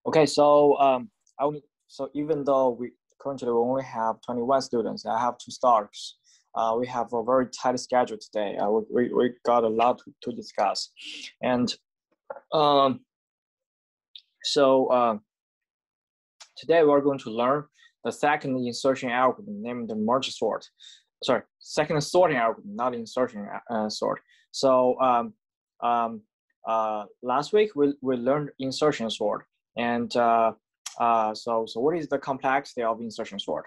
Okay, so so even though we currently only have 21 students, I have to start. We have a very tight schedule today. We got a lot to discuss, and today we're going to learn the second insertion algorithm named the merge sort. Sorry, second sorting algorithm, not insertion sort. So last week we learned insertion sort, and so what is the complexity of insertion sort?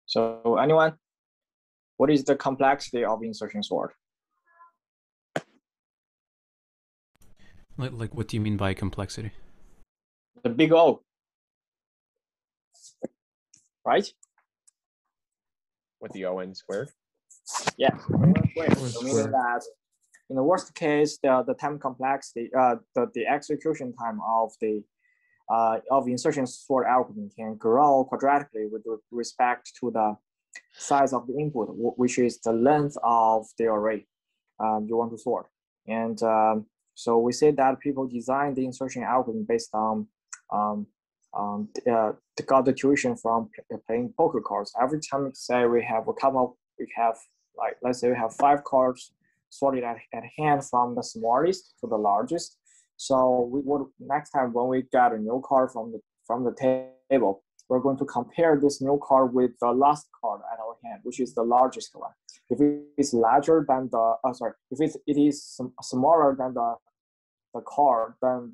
So anyone? What is the complexity of insertion sort? Like what do you mean by complexity? The big O, right? With the O n squared? Yeah, so meaning that in the worst case, the time complexity, the execution time of the insertion sort algorithm can grow quadratically with respect to the size of the input, which is the length of the array you want to sort. And so we say that people design the insertion algorithm based on got the tuition from playing poker cards. Every time, say we have let's say we have 5 cards sorted at hand from the smallest to the largest. So we would next time when we get a new card from the table, we're going to compare this new card with the last card at our hand, which is the largest one. If it's larger than if it is smaller than the card, then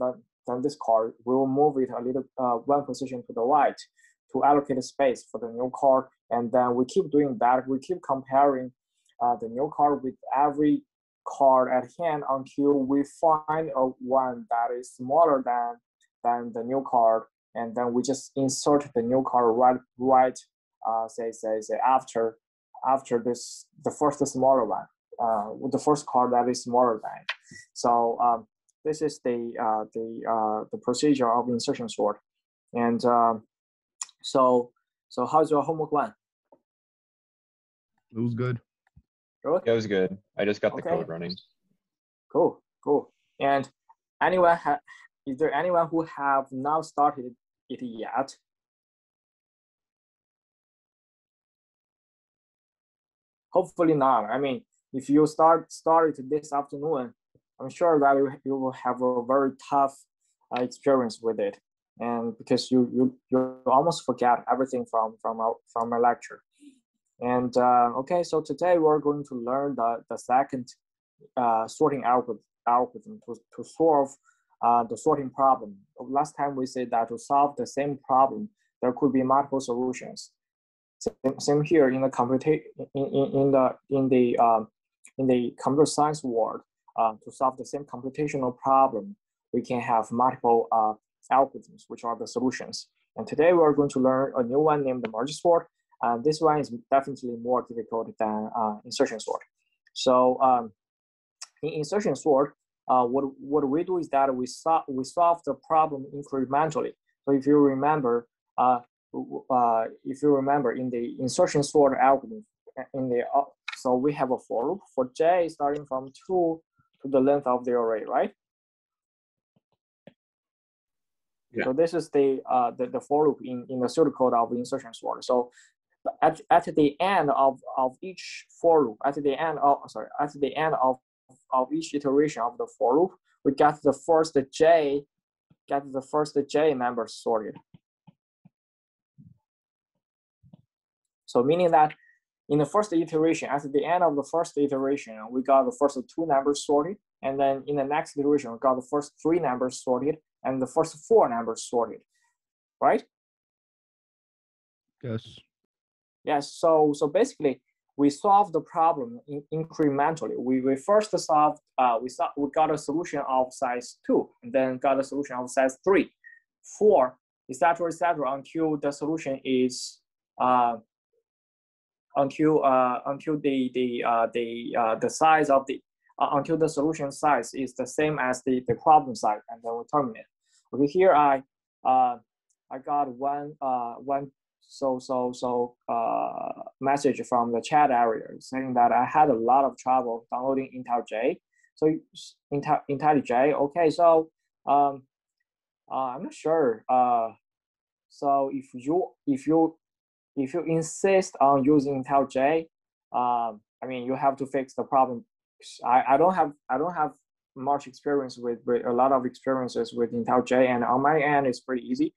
this card, we will move it a little one position to the right to allocate the space for the new card. And then we keep doing that. We keep comparing the new card with every card at hand until we find a one that is smaller than the new card, and then we just insert the new card right say after this the first smaller one with the first card that is smaller than it. So this is the procedure of insertion sort. And so how's your homework one? It was good. Good? It was good. I just got the code running. Cool. And is there anyone who have not started it yet? Hopefully not. I mean, if you start it this afternoon, I'm sure that you will have a very tough experience with it, and because you almost forget everything from my lecture. And okay, so today we're going to learn the second sorting algorithm to solve the sorting problem. Last time we said that to solve the same problem, there could be multiple solutions. Same here in the in the computer science world. To solve the same computational problem, we can have multiple algorithms, which are the solutions. And today we're going to learn a new one named the merge sort. And this one is definitely more difficult than insertion sort. So in insertion sort, what we do is that we solve the problem incrementally. So if you remember in the insertion sort algorithm, so we have a for loop for j starting from 2 to the length of the array, right? Yeah. So this is the for loop in the pseudocode of insertion sort. So at the end of each for loop, at the end of each iteration of the for loop, we get the first j member sorted. So meaning that in the first iteration, at the end of the first iteration, we got the first 2 numbers sorted, and then in the next iteration, we got the first 3 numbers sorted and the first 4 numbers sorted, right? Yes. Yes. So basically, we solve the problem incrementally. We first solved we got a solution of size 2, and then got a solution of size 3, 4, etc., until the solution is until the size of the until the solution size is the same as the problem size, and then we terminate. Okay, here I got one message from the chat area saying that I had a lot of trouble downloading IntelliJ. So IntelliJ, okay, so I'm not sure. So if you insist on using IntelliJ, I mean you have to fix the problem. I don't have much experience with a lot of experiences with IntelliJ, and on my end it's pretty easy.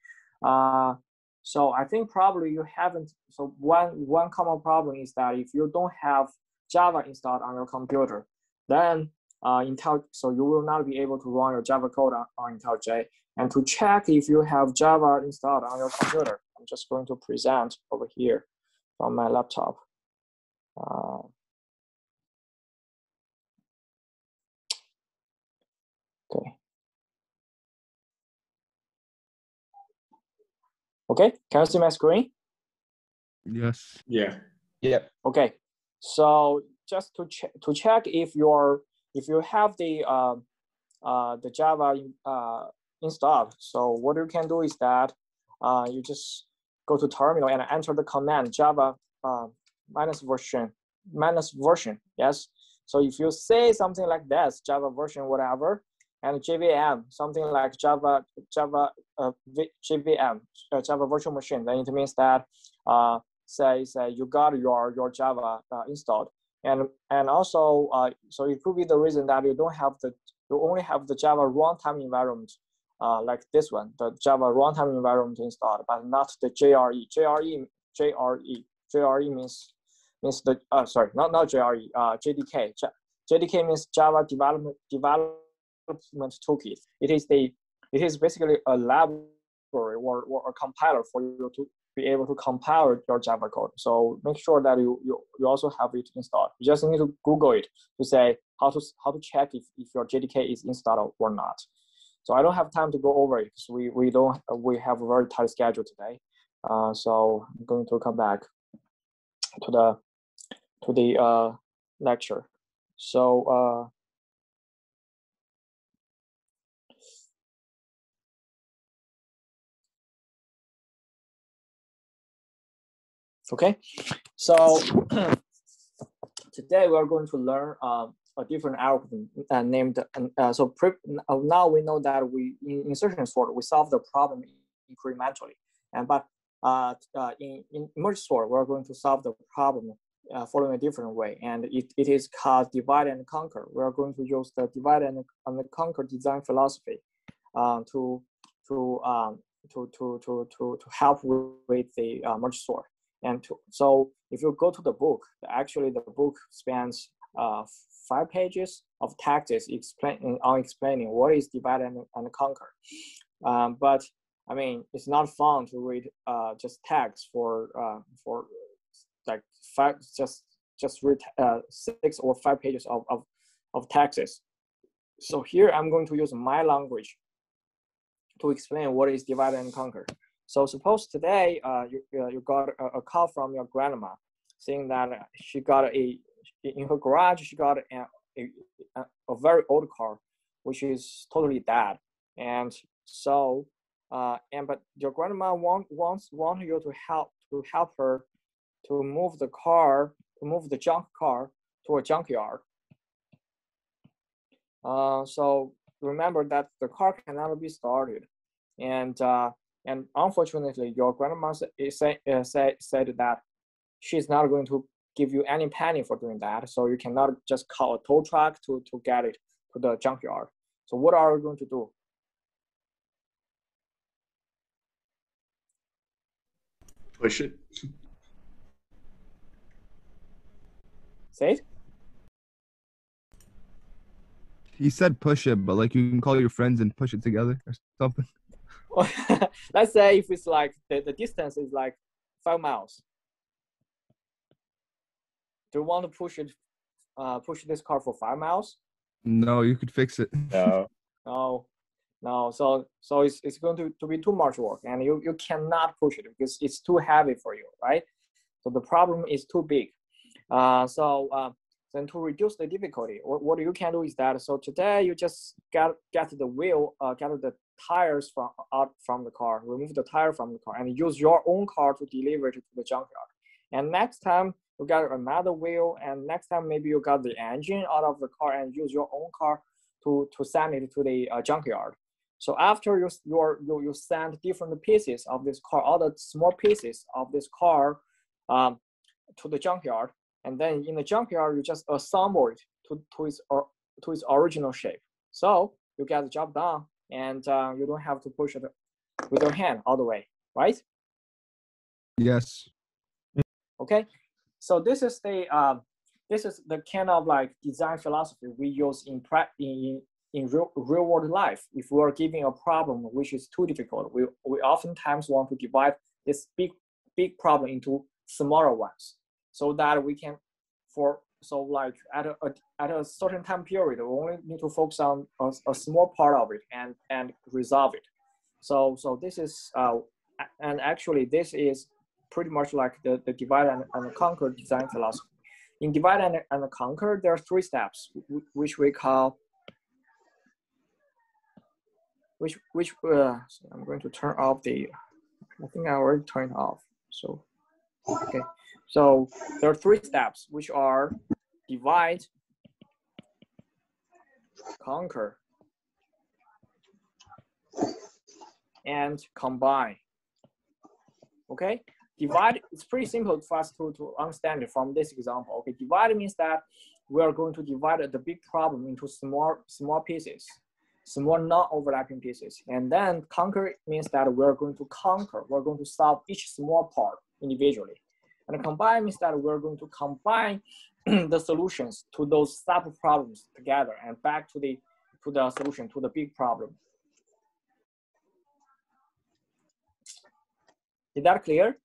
So I think probably you haven't. So one common problem is that if you don't have Java installed on your computer, then so you will not be able to run your Java code on IntelliJ. And to check if you have Java installed on your computer, I'm just going to present over here from my laptop. Okay. Okay, can you see my screen? Yes. Yeah. Yep. Okay, so just to check if you have the Java installed. So what you can do is that you just go to terminal and enter the command Java minus version. Yes. So if you say something like this, Java version whatever, and JVM, something like Java JVM, Java virtual machine, then it means that say you got your Java installed, and also so it could be the reason that you only have the Java runtime environment like this one, the Java runtime environment installed, but not the JRE. JRE means the not JRE, JDK. JDK means Java development toolkit. It is basically a library or a compiler for you to be able to compile your Java code. So make sure that you also have it installed. You just need to Google it to say how to check if your JDK is installed or not. So I don't have time to go over it because we have a very tight schedule today. So I'm going to come back to the lecture. So okay, so today we are going to learn a different algorithm named. Now we know that in insertion sort we solve the problem incrementally, but in merge sort we're going to solve the problem following a different way, and it is called divide and conquer. We are going to use the divide and conquer design philosophy to help with the merge sort. And so if you go to the book, actually the book spans 5 pages of texts explaining what is divide and conquer. But I mean, it's not fun to read just text for like just read 6 or 5 pages of texts. So here I'm going to use my language to explain what is divide and conquer. So suppose today you got a call from your grandma saying that she got in her garage she got a very old car which is totally dead, and so but your grandma wants you to help her to move the junk car to a junkyard. So remember that the car cannot be started, and unfortunately, your grandma said that she's not going to give you any penny for doing that. So you cannot just call a tow truck to get it to the junkyard. So what are we going to do? Push it. Say it? He said push it, but like you can call your friends and push it together or something. Let's say if it's like the distance is like 5 miles. Do you want to push this car for 5 miles? No, you could fix it. No. No. So it's going to be too much work, and you cannot push it because it's too heavy for you, right? So the problem is too big. Then to reduce the difficulty, what you can do is that, so today you just get the wheel, get the tires from the car, remove the tire from the car, and use your own car to deliver it to the junkyard. And next time you got another wheel, and next time maybe you got the engine out of the car and use your own car to send it to the junkyard. So after you send different pieces of this car, all the small pieces of this car to the junkyard, and then in the junkyard you just assemble it to its original shape. So you get the job done, and you don't have to push it with your hand all the way, right? Yes. Okay, so this is the kind of like design philosophy we use in real world life. If we are given a problem which is too difficult, we oftentimes want to divide this big problem into smaller ones, so that we can like at a certain time period, we only need to focus on a small part of it and resolve it. So this is and actually this is pretty much like the divide and conquer design philosophy. In divide and conquer, there are 3 steps, which we call so I'm going to turn off I think I already turned off. So okay, so there are 3 steps, which are divide, conquer, and combine. Okay, divide, it's pretty simple for us to understand it from this example. Okay, divide means that we are going to divide the big problem into small pieces, small non-overlapping pieces. And then conquer means that we're going to solve each small part individually. And combine means that we're going to combine the solutions to those sub-problems together and back to the solution to the big problem. Is that clear?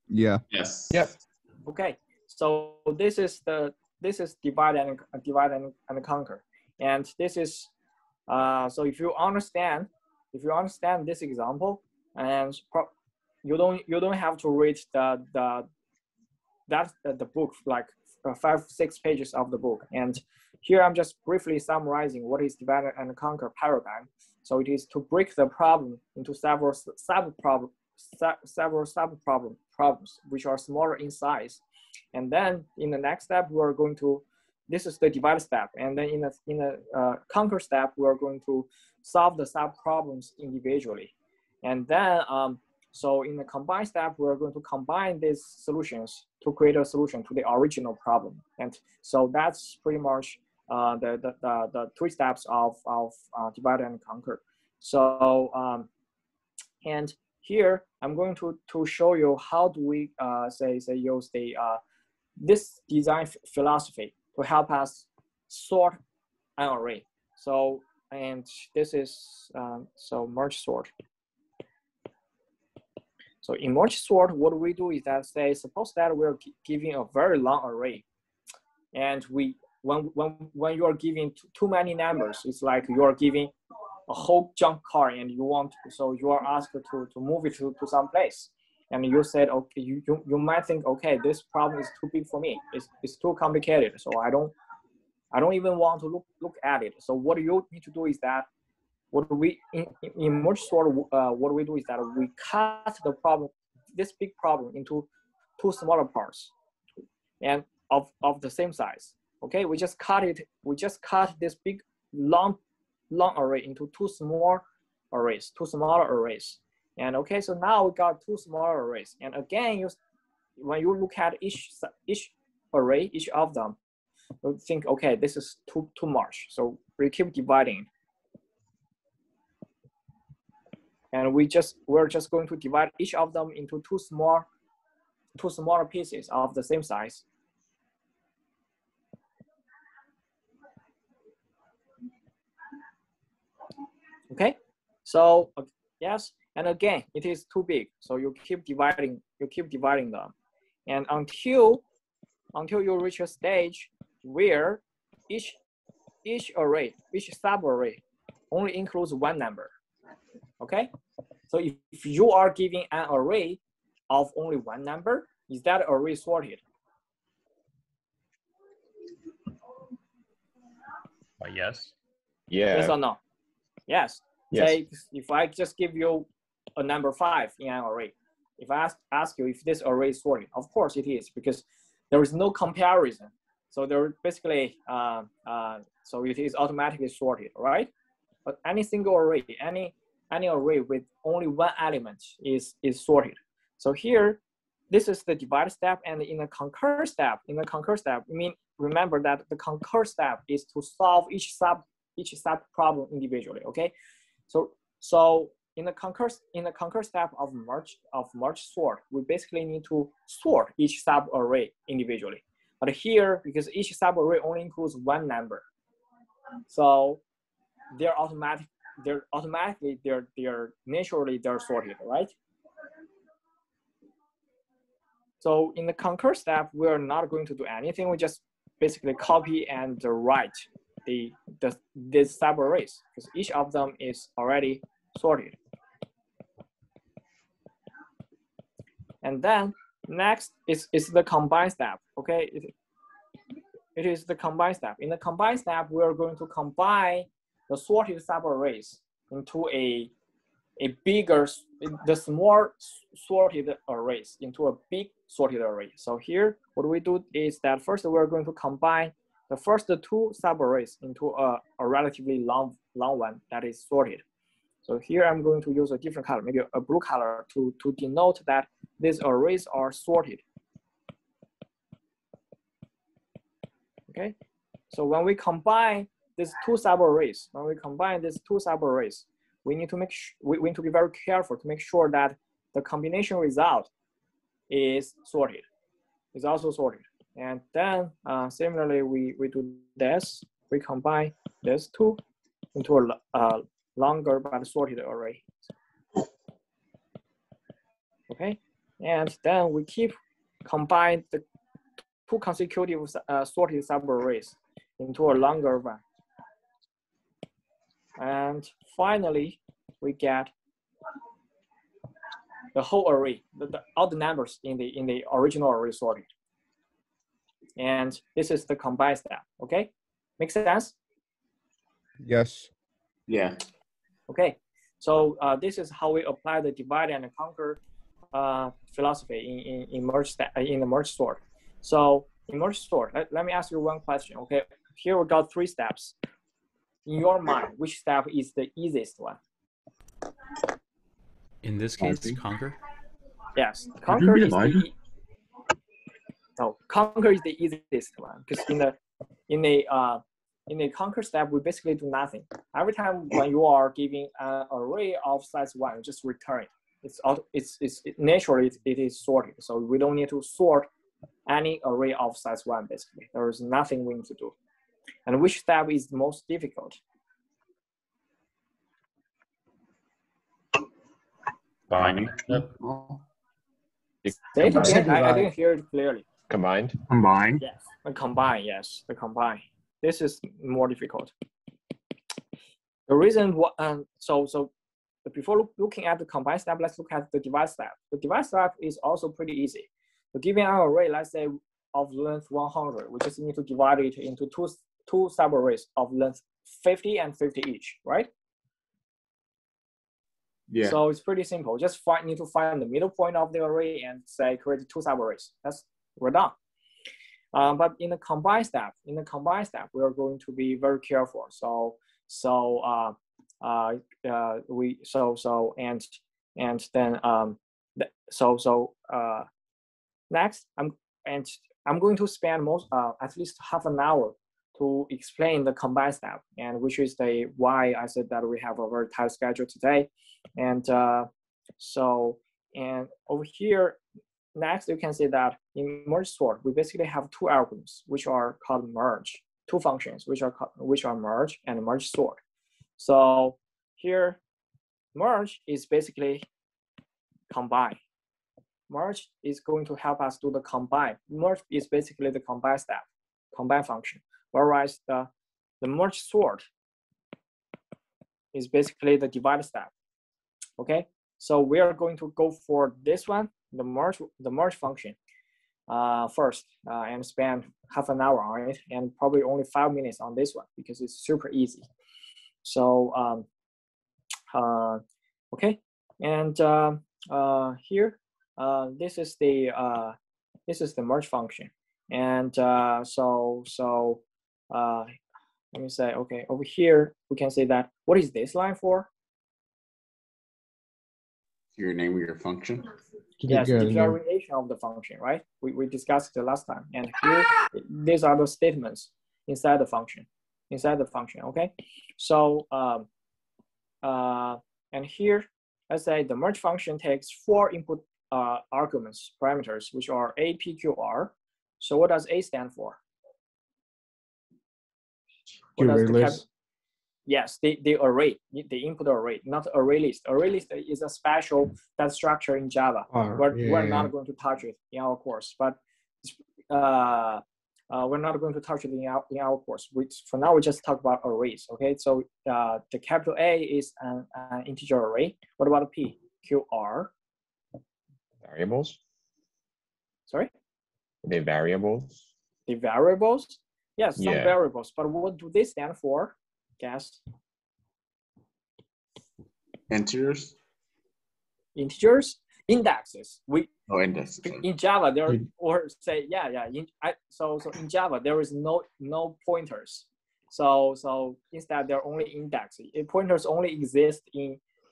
Yeah. Yes. Yep. Okay, so this is divide and conquer, and this is so if you understand this example, and you don't have to read the book, like 5-6 pages of the book. And here I'm just briefly summarizing what is divide and conquer paradigm. So it is to break the problem into several problems which are smaller in size. And then in the next step, we're going to, this is the divide step. And then in the conquer step, we're going to solve the sub problems individually. And then, so in the combine step, we're going to combine these solutions to create a solution to the original problem. And so that's pretty much the 3 steps of divide and conquer. So, and here I'm going to show you how do we use the this design philosophy to help us sort an array. So, and this is so merge sort. So in merge sort, what we do is that suppose that we're giving a very long array, and when you are giving too many numbers, it's like you are giving a whole junk car, and you are asked to move it to some place, and you said, okay, you might think, okay, this problem is too big for me, it's too complicated, so I don't even want to look at it. So what you need to do is that in merge sort, what we do is that we cut the problem, this big problem, into 2 smaller parts, and of the same size. Okay, we just cut this big long array into 2 smaller arrays. And okay, so now we got 2 smaller arrays. And again, when you look at each array, each of them, you think, okay, this is too much. So we keep dividing. And we're just going to divide each of them into 2 smaller pieces of the same size. Okay, so yes, and again, it is too big, so you keep dividing them, and until you reach a stage where each sub-array only includes 1 number. Okay, so if you are giving an array of only 1 number, is that array sorted? Yes. Yeah. Yes or no? Yes. Yes. Say if I just give you a number 5 in an array, if I ask you if this array is sorted, of course it is, because there is no comparison. So there basically, so it is automatically sorted, right? But any single array, any array with only one element is sorted. So here, this is the divide step, and in the concur step, remember that the concur step is to solve each sub problem individually. Okay, so in the concur step of merge sort, we basically need to sort each sub array individually. But here, because each sub array only includes one number, so they're naturally sorted, right? So in the concur step, we're not going to do anything. We just basically copy and write these sub arrays, because each of them is already sorted. And then next is the combine step. Okay, it is the combine step. In the combine step, we are going to combine the sorted sub arrays into a bigger, the small sorted arrays into a big sorted array. So here, what we do is that first we're going to combine the first 2 sub arrays into a relatively long one that is sorted. So here I'm going to use a different color, maybe a blue color, to denote that these arrays are sorted. Okay, so when we combine these 2 sub arrays, we need to we need to be very careful to make sure that the combination result is sorted, is also sorted. And then similarly, we do this. We combine these 2 into a longer but sorted array. Okay, and then we keep combine the 2 consecutive sorted subarrays into a longer one. And finally, we get the whole array, all the numbers in the original array sorted. And this is the combine step. Okay, make sense? Yes. Yeah. Okay, so this is how we apply the divide and conquer philosophy in the merge sort. So in merge sort, let me ask you one question. Okay, here we got 3 steps. In your mind, which step is the easiest one? In this case, conquer. Yes, conquer is conquer is the easiest one, because in the conquer step, we basically do nothing. Every time when you are giving an array of size 1, you just return it. It's naturally it is sorted, so we don't need to sort any array of size 1. Basically, there is nothing we need to do. And which step is the most difficult? Binding. Say it again. I didn't hear it clearly. Combined. Combine. Yes, the combine. Yes, the combine. This is more difficult. The reason so before looking at the combine step, let's look at the divide step. The divide step is also pretty easy. So given an array, let's say of length 100, we just need to divide it into two subarrays of length 50 and 50 each, right? Yeah. So it's pretty simple. Just need to find the middle point of the array and say create 2 subarrays. We're done. But in the combine step, we are going to be very careful. Next, I'm going to spend at least half an hour to explain the combine step, and which is why I said that we have a very tight schedule today. And and over here, next you can see that in merge sort, we basically have 2 algorithms which are called merge, 2 functions which are merge and merge sort. So here, merge is basically combine. Merge is going to help us do the combine. Merge is basically the combine step, combine function. Whereas the merge sort is basically the divide step. Okay, so we are going to go for this one, the merge function first, and spend half an hour on it, and probably only 5 minutes on this one because it's super easy. So Okay, and here this is the merge function, and let me say, okay, over here we can say that what is this line for? Your name of your function. Yes, the declaration of the function, right? We discussed it last time, and here these are the statements inside the function, okay? So and here, let's say the merge function takes 4 input arguments, parameters, which are A, P, Q, R. So what does A stand for? What does the yes, the array, the input array, not array list. Array list is a special data structure in Java. We're not going to touch it in our course, but we're not going to touch it in our course. For now, we just talk about arrays. Okay, so the capital A is an integer array. What about P, Q, R? Variables. Sorry. The variables. The variables. Yes, some variables. But what do they stand for? Guess. Integers. Indexes. Indexes. In Java there or say so in Java there is no pointers. So instead they're only indexes. Pointers only exist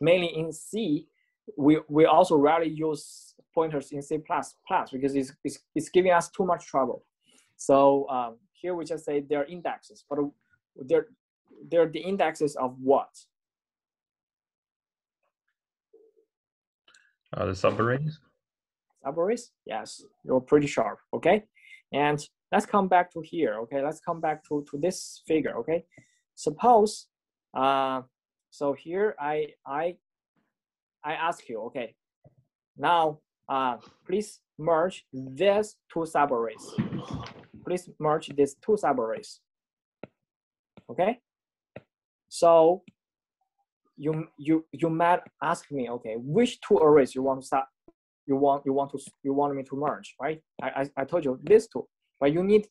mainly in C. We also rarely use pointers in C++ because it's giving us too much trouble. So here we just say they're indexes, but they're the indexes of what? The subarrays. Subarrays? Yes, you're pretty sharp. Okay, and let's come back to here. Okay, let's come back to this figure. Okay, suppose so here I ask you. Okay, now please merge these 2 subarrays. Please merge these 2 subarrays. Okay, so you might ask me, okay, which 2 arrays you want me to merge, right? I told you these 2, but you need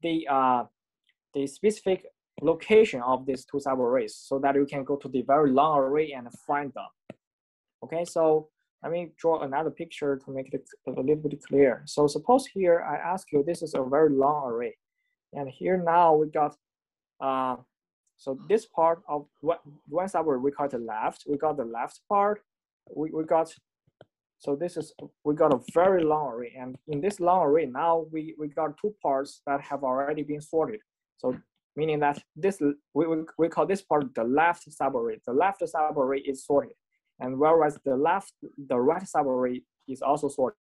the specific location of these 2 subarrays so that you can go to the very long array and find them. Okay, so let me draw another picture to make it a little bit clear. So suppose here I ask you, this is a very long array, and here now we got so this part of one subarray we call the left. We got the left part. We got we got a very long array, and in this long array now we got 2 parts that have already been sorted. So meaning that this we call this part the left subarray. The left subarray is sorted, and whereas the right subarray is also sorted.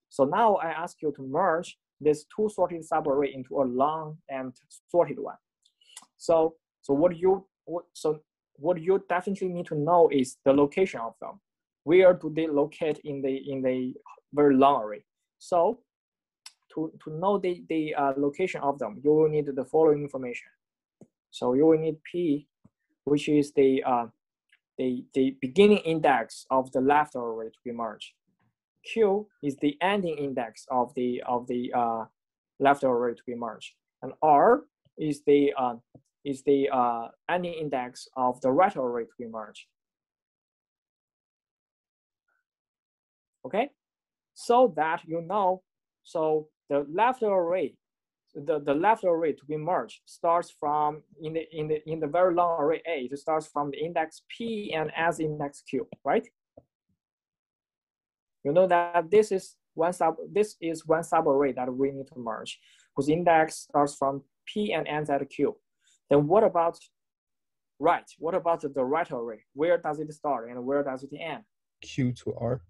So now I ask you to merge this 2 sorted subarray into a long and sorted one. So what you definitely need to know is the location of them. Where do they locate in the very long array? So to know the location of them, you will need the following information. So you will need P, which is the beginning index of the left array to be merged. Q is the ending index of the left array to be merged, and R is the ending index of the right array to be merged. Okay, so that you know, so the left array, the left array to be merged starts from in the very long array A. It starts from the index P and ends index Q, right? You know that this is one subarray that we need to merge, whose index starts from P and ends at Q. Then what about right? What about the right array? Where does it start and where does it end? Q to R.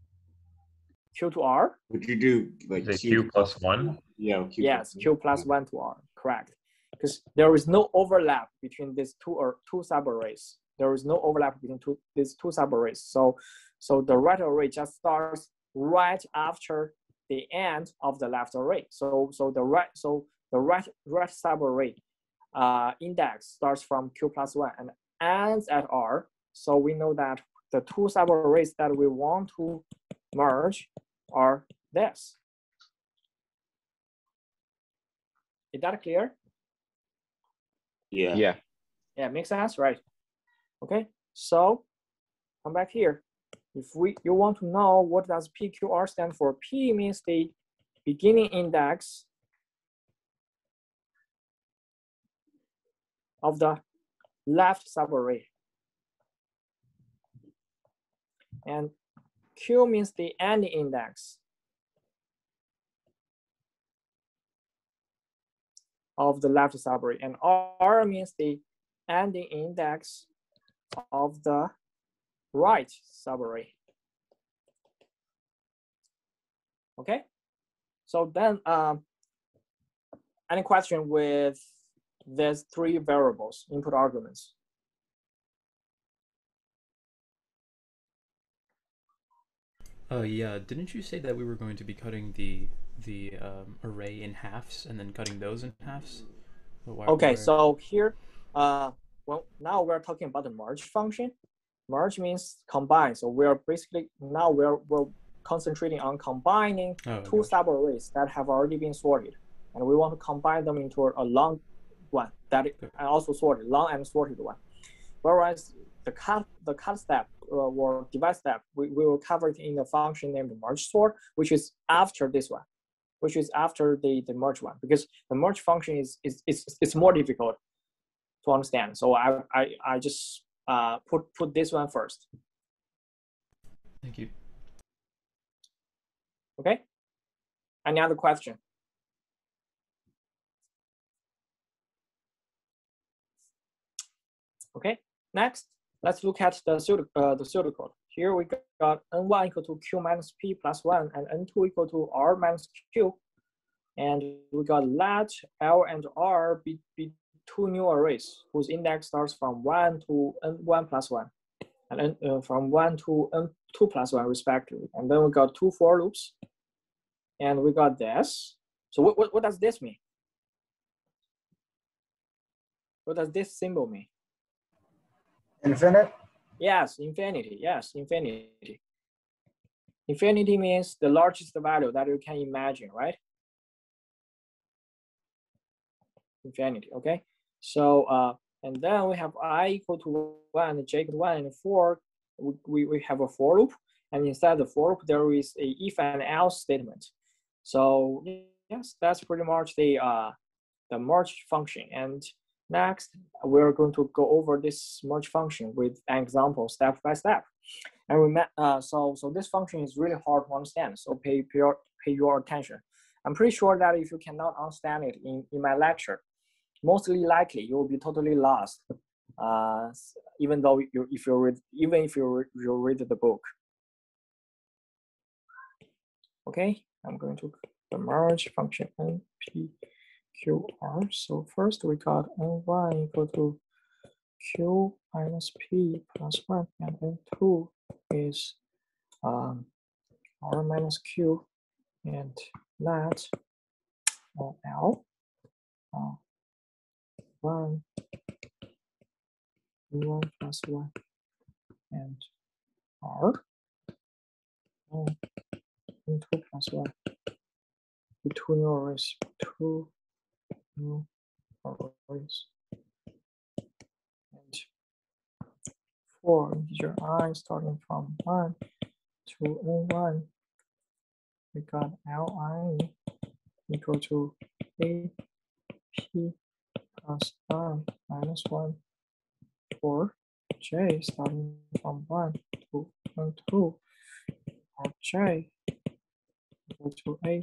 Q to R? Would you do like Q plus 1? Yeah. Yes, Q plus 1 to R. Correct. Because there is no overlap between these two subarrays. There is no overlap between these 2 subarrays. So the right array just starts right after the end of the left array. So the right subarray index starts from Q plus 1 and ends at R. So we know that the 2 subarrays that we want to merge are this. Is that clear? Yeah. Yeah, makes sense, right? Okay, so come back here. If you want to know what does PQR stand for, P means the beginning index of the left subarray. And Q means the ending index of the left subarray. And R means the ending index of the right subarray. Okay, so then any question with these three variables, input arguments? Yeah, didn't you say that we were going to be cutting the array in halves and then cutting those in halves? Okay, so here, well, now we're talking about the merge function. Merge means combine. So we're basically, now we're concentrating on combining two subarrays that have already been sorted. And we want to combine them into a long one that I also sorted, long and sorted one. Whereas the cut step or divide step, we will cover it in the function named merge sort, which is after this one, which is after the merge one, because the merge function is more difficult to understand. So I just put this one first. Thank you. Okay. Any other question? Okay. Next, let's look at the pseudocode. Here we got n1 equal to q minus p plus 1 and n2 equal to r minus q. And we got let L and R be two new arrays whose index starts from 1 to n1 plus 1 and from 1 to n2 plus 1 respectively. And then we got two for loops. And we got this. So what does this mean? What does this symbol mean? Infinite? Yes, infinity. Yes, infinity. Infinity means the largest value that you can imagine, right? Infinity, okay? So, and then we have I equal to 1, j equal to 1, and 4. We have a for loop. And inside the for loop, there is a if and else statement. So yes, that's pretty much the merge function. And next, we're going to go over this merge function with an example step by step. And we so this function is really hard to understand. So pay your attention. I'm pretty sure that if you cannot understand it in my lecture, mostly likely you will be totally lost. Even though if you read the book. Okay, I'm going to the merge function npqr. So first we got n1 equal to q minus p plus 1, and n2 is r minus q, and let l 1 plus 1 and r n2 plus 1. The two new arrays, and for integer I starting from 1 to n1, we got li equal to a p plus I minus 1 for j starting from 1 to n2, or j equal to a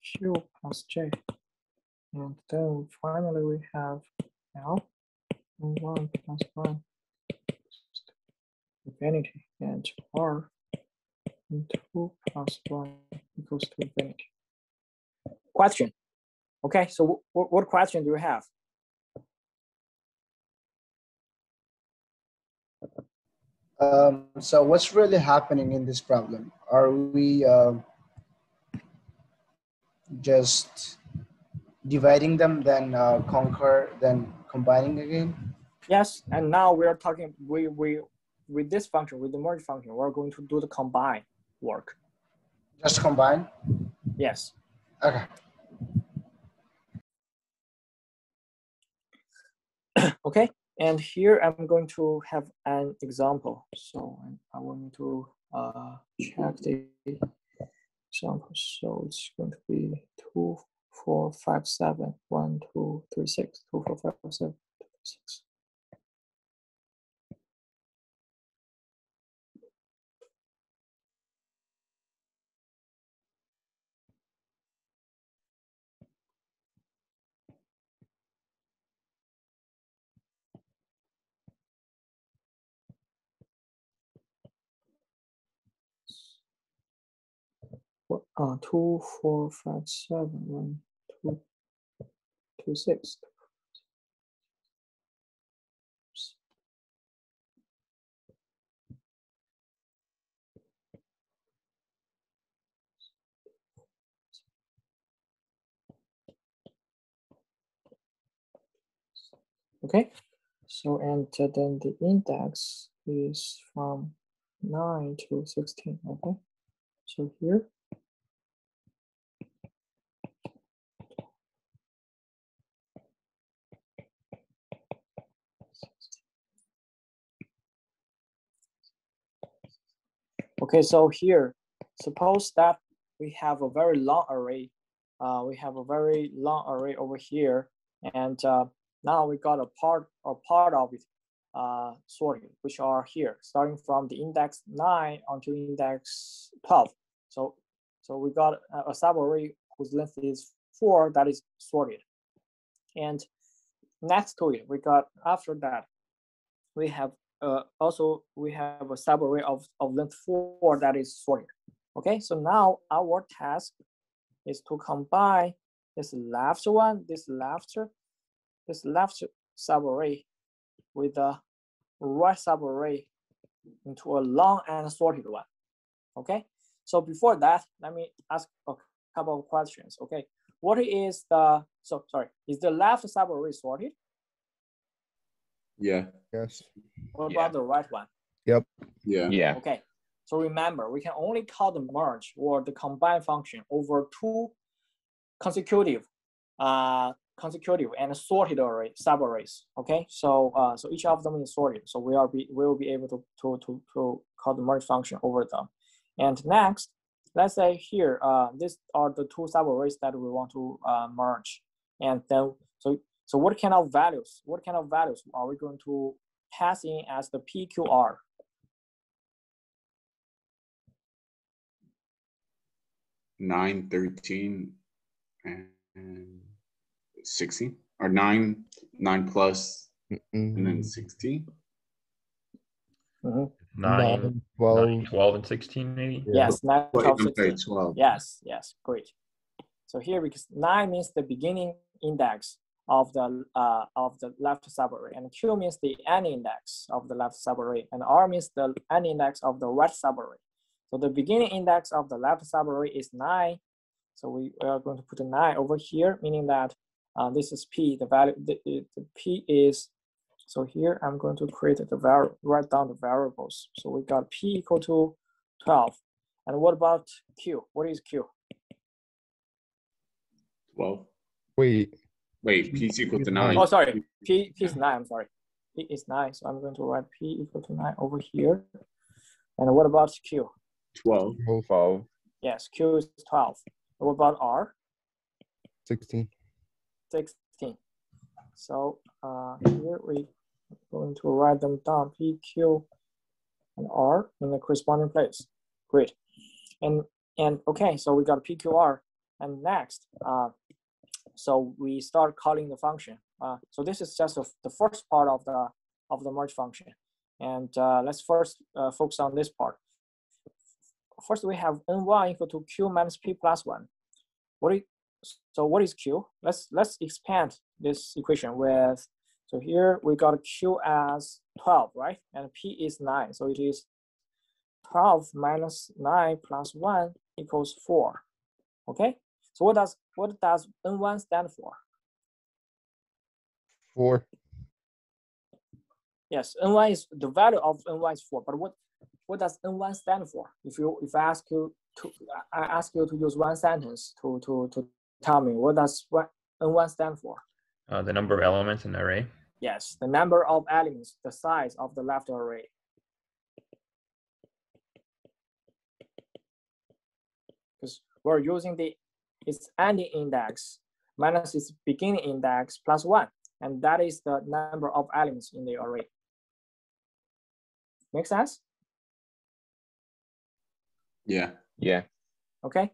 q plus j. And then finally we have L n1 plus 1 infinity, and R n2 plus 1 equals to infinity. Question. Okay, so what question do you have? So what's really happening in this problem? Are we just dividing them, then conquer, then combining again? Yes, and now we are talking, we with this function, with the merge function, we're going to do the combine work. Just combine? Yes. Okay. Okay, And here I'm going to have an example. So I want to check the example. So it's going to be 2, 4, 5, 7, 1, 2, 3, 6, 2, 4, 5, 7, 2, 6. What, 2, 4, 5, 7, 1, 2, 2, 6. Okay, so and then the index is from 9 to 16. Okay, so here. Okay, so here, suppose that we have a very long array. We have a very long array over here, and now we got a part of it sorted, which are here, starting from the index 9 until index 12. So we got a subarray whose length is 4 that is sorted, and next to it, we got after that, we have also we have a subarray of length 4 that is sorted. Okay, so now our task is to combine this left one, this left subarray with the right subarray into a long and sorted one. Okay, so before that, let me ask a couple of questions. Okay, what is the is the left subarray sorted? Yeah. Yes. What Yeah. about the right one? Yeah. Yeah. Okay, so remember, we can only call the merge or the combine function over two consecutive and sorted array subarrays. Okay, so so each of them is sorted, so we will be able to call the merge function over them. And next, let's say here these are the two subarrays that we want to merge, and then so what kind of values are we going to pass in as the PQR? Nine, 13, and 16, or 9 plus, and then 16. Mhm. 9, 12. 12, and 16 maybe? Yeah. Yes, 9, Wait, 12, I'm sorry, 16. 12. Yes, great. So here, because 9 means the beginning index of the left subarray, and Q means the end index of the left subarray, and R means the end index of the right subarray. So the beginning index of the left subarray is 9. So we are going to put a 9 over here, meaning that this is P. The value, the P is. So here I'm going to create write down the variables. So we got P equal to 12. And what about Q? What is Q? 12. Wait. P is equal to 9. Oh, sorry. P is 9. I'm sorry. P is 9. So I'm going to write P equal to 9 over here. And what about Q? 12. 12. Yes, Q is 12. What about R? 16. 16. So here we're going to write them down, P, Q, and R in the corresponding place. Great. And okay, so we got PQR. And next, so we start calling the function. So this is just the first part of the merge function. And let's first focus on this part. First, we have N1 equal to Q minus P plus 1. So what is Q? Let's expand this equation with, so here we got Q as 12, right? And P is 9. So it is 12 minus 9 plus 1 equals 4. Okay? So what does N1 stand for? 4. Yes, N1 is the value of N1 is 4, but what does N1 stand for? If I ask you to use one sentence to tell me what does N1 stand for? The number of elements in the array. Yes, the number of elements, the size of the left array. Because we're using its ending index minus its beginning index plus 1. And that is the number of elements in the array. Make sense? Yeah. Yeah. Okay.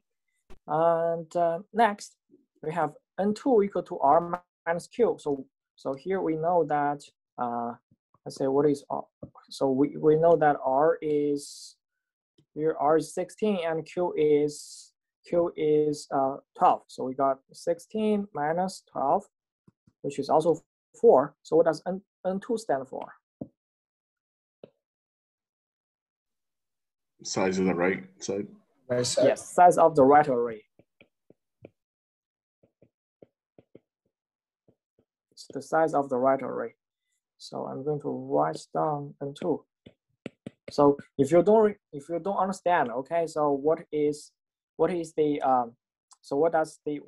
And next, we have n2 equal to r minus q. So here we know that, let's say what is r? So we know that r is, here r is 16 and q is 12. So we got 16 minus 12, which is also 4. So what does n2 stand for? Size of the right side. Right side. Yes, size of the right array. It's the size of the right array. So I'm going to write down n2. So if you don't understand, okay, so what is the so what does the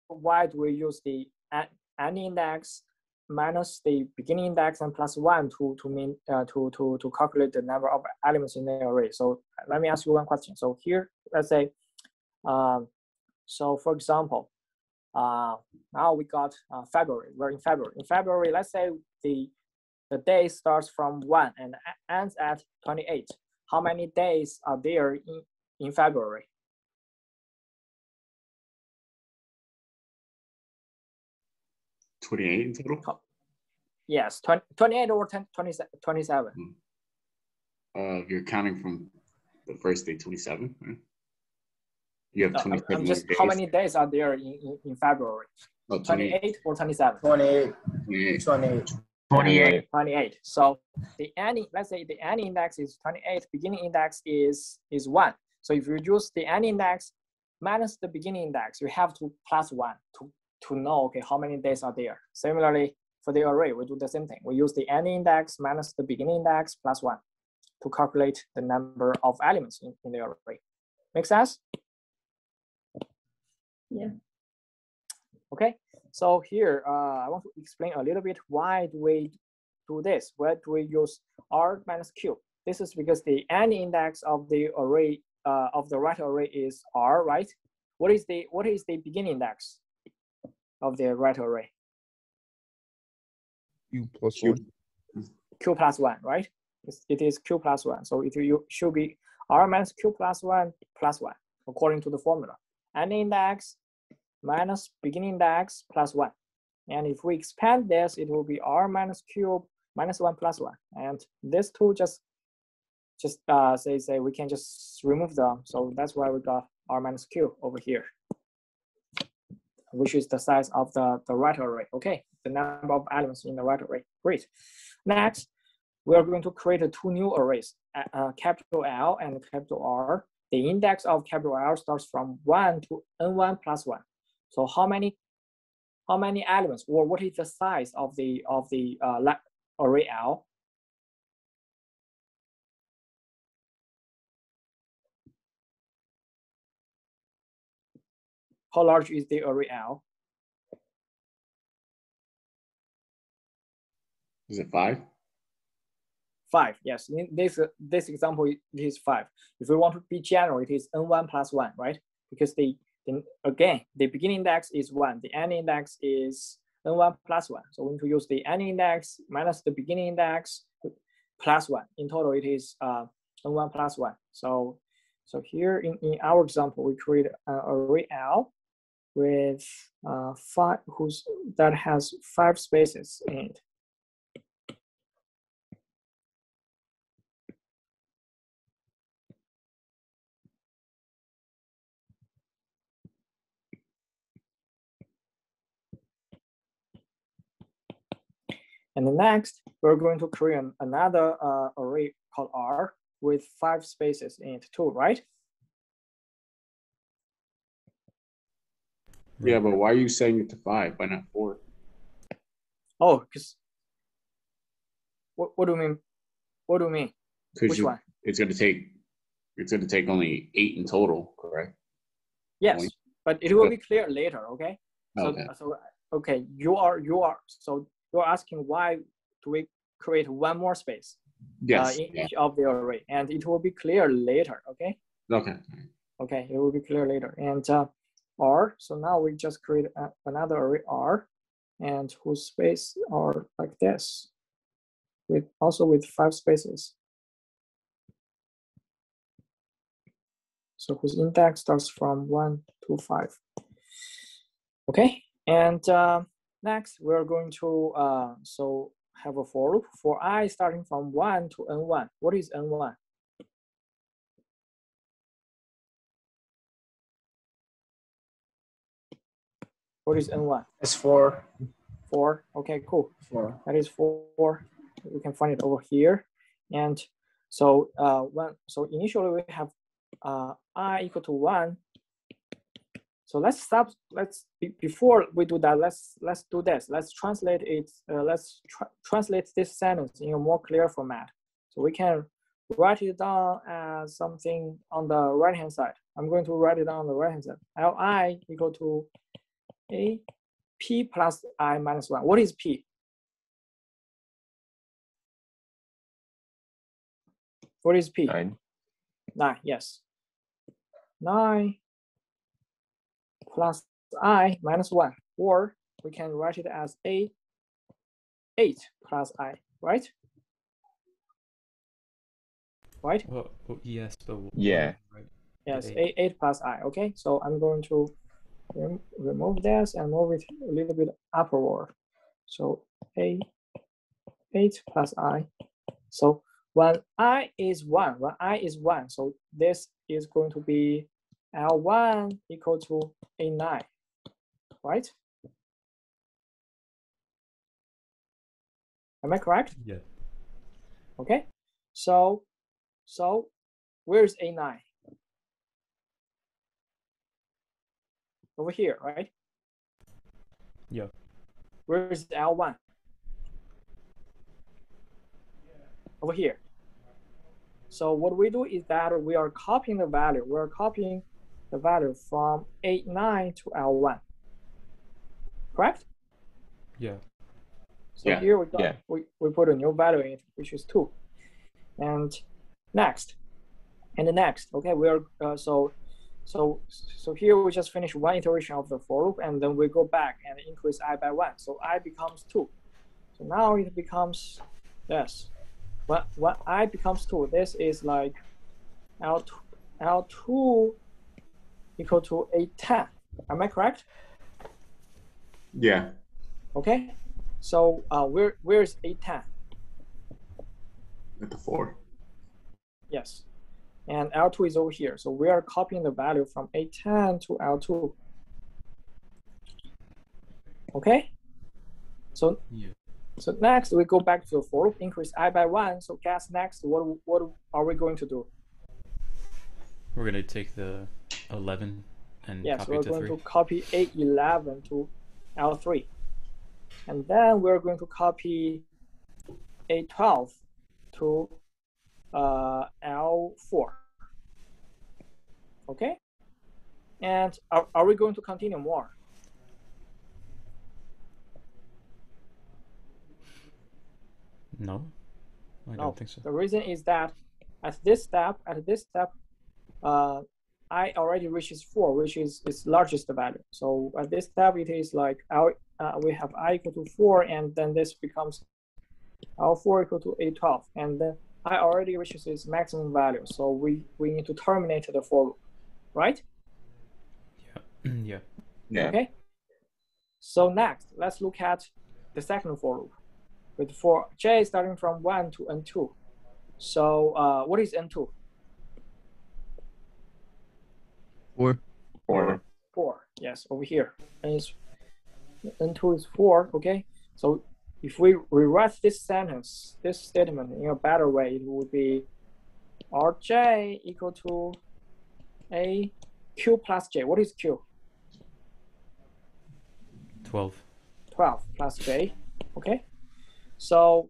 why do we use the end index minus the beginning index and plus 1 to calculate the number of elements in the array? So let me ask you one question. So here, let's say, so for example, now we got February. We're in February. In February, let's say the day starts from 1 and ends at 28. How many days are there in February? $28 in total? Yes, 28 or 27. You're counting from the first day, 27, right? You have 27 I'm just, days. how many days are there in February? Oh, 28 or 27? 28. 28. 28. 28. 28. So the any, let's say the any index is 28, beginning index is 1. So if you use the any index minus the beginning index, you have to plus 1 to know, okay, how many days are there. Similarly, for the array, we do the same thing. We use the any index minus the beginning index plus 1 to calculate the number of elements in the array. Make sense? Yeah. Okay, so here I want to explain a little bit why do we do this? Why do we use r minus q? This is because the any index of the array of the right array is r, right? What is the beginning index of the right array? Q plus Q. 1. Q plus 1, right? It is Q plus 1. So it should be r minus Q plus 1 according to the formula. Any index minus beginning index plus 1. And if we expand this, it will be r minus q minus 1 plus 1. And this two just say we can just remove them. So that's why we got r minus q over here, which is the size of the right array. Okay, the number of elements in the right array. Great. Next, we are going to create two new arrays, capital L and capital R. The index of capital L starts from 1 to n1 plus 1. So how many elements, or what is the size of the array L? How large is the array L? Is it 5? 5, yes. In this example, it is 5. If we want to be general, it is n1 plus 1, right? Because again, the beginning index is 1, the end index is n1 plus 1. So we need to use the end index minus the beginning index plus 1. In total, it is n1 plus 1. So here in our example, we create an array L with 5 that has 5 spaces in it. And then next, we're going to create another array called R with 5 spaces in it too, right? Yeah, but why are you setting it to 5? Why not 4? Oh, because what do you mean? What do you mean? Which one? It's gonna take only 8 in total, correct? Yes, but it will be clear later. Okay. Okay. So okay, you are. So you're asking why do we create one more space Yes. in each of the array, and it will be clear later, okay? Okay. Okay, it will be clear later. And R, so now we just create another array R, and whose space are like this, with also with 5 spaces. So whose index starts from 1 to 5. Okay, and next we're going to so have a for loop for I starting from 1 to n1. What is n1? What is n1? It's 4. 4. Okay, cool. 4. That is 4. We can find it over here. And so so initially we have I equal to 1. So let's stop. Before we do that, let's do this. Let's translate it. Translate this sentence in a more clear format. So we can write it down as something on the right hand side. I'm going to write it down on the right hand side. Li equal to a p plus I minus 1. What is p? What is p? 9. 9. Yes. 9 plus I minus 1, or we can write it as 8 plus I, right? Right? Well, yes, but Yeah. right. Yes, Eight. 8 plus I. Okay, so I'm going to remove this and move it a little bit upward. So 8 plus I. So when I is 1, so this is going to be L1 equal to A9, right? Am I correct? Yeah. Okay, so where's A9? Over here, right? Yeah. Where's L1? Over here. So what we do is that we are copying the value. We're copying the value from A9 to L1. Correct? Yeah. So Yeah. here we got Yeah. we put a new value in it, which is 2. And next, okay, we are so here we just finish one iteration of the for loop, and then we go back and increase I by 1. So I becomes 2. So now it becomes this. When I becomes 2, this is like L2 equal to A10. Am I correct? Yeah. Okay. So where's A10? At the 4. Yes. And L2 is over here. So we are copying the value from A10 to L2. Okay? So Yeah. so next we go back to the for loop, increase I by 1. So guess next, what are we going to do? We're gonna take the 11 and Yes, copy we're it to going 3. to copy A11 to L3. And then we're going to copy A12 to L4. Okay? And are we going to continue more? No, I No. don't think so. The reason is that at this step, I already reaches 4, which is its largest value. So at this step, it is like we have I equal to 4, and then this becomes L4 equal to A12, and then I already reaches its maximum value. So we need to terminate the for loop, right? Yeah. Yeah. Yeah. Okay. So next, let's look at the second for loop with for j starting from 1 to n2. So what is n2? 4. 4. 4. Yes, over here. And n2 is 4. Okay. So if we rewrite this sentence, this statement in a better way, it would be Rj equal to a q plus j. What is q? 12. 12 plus j. Okay. So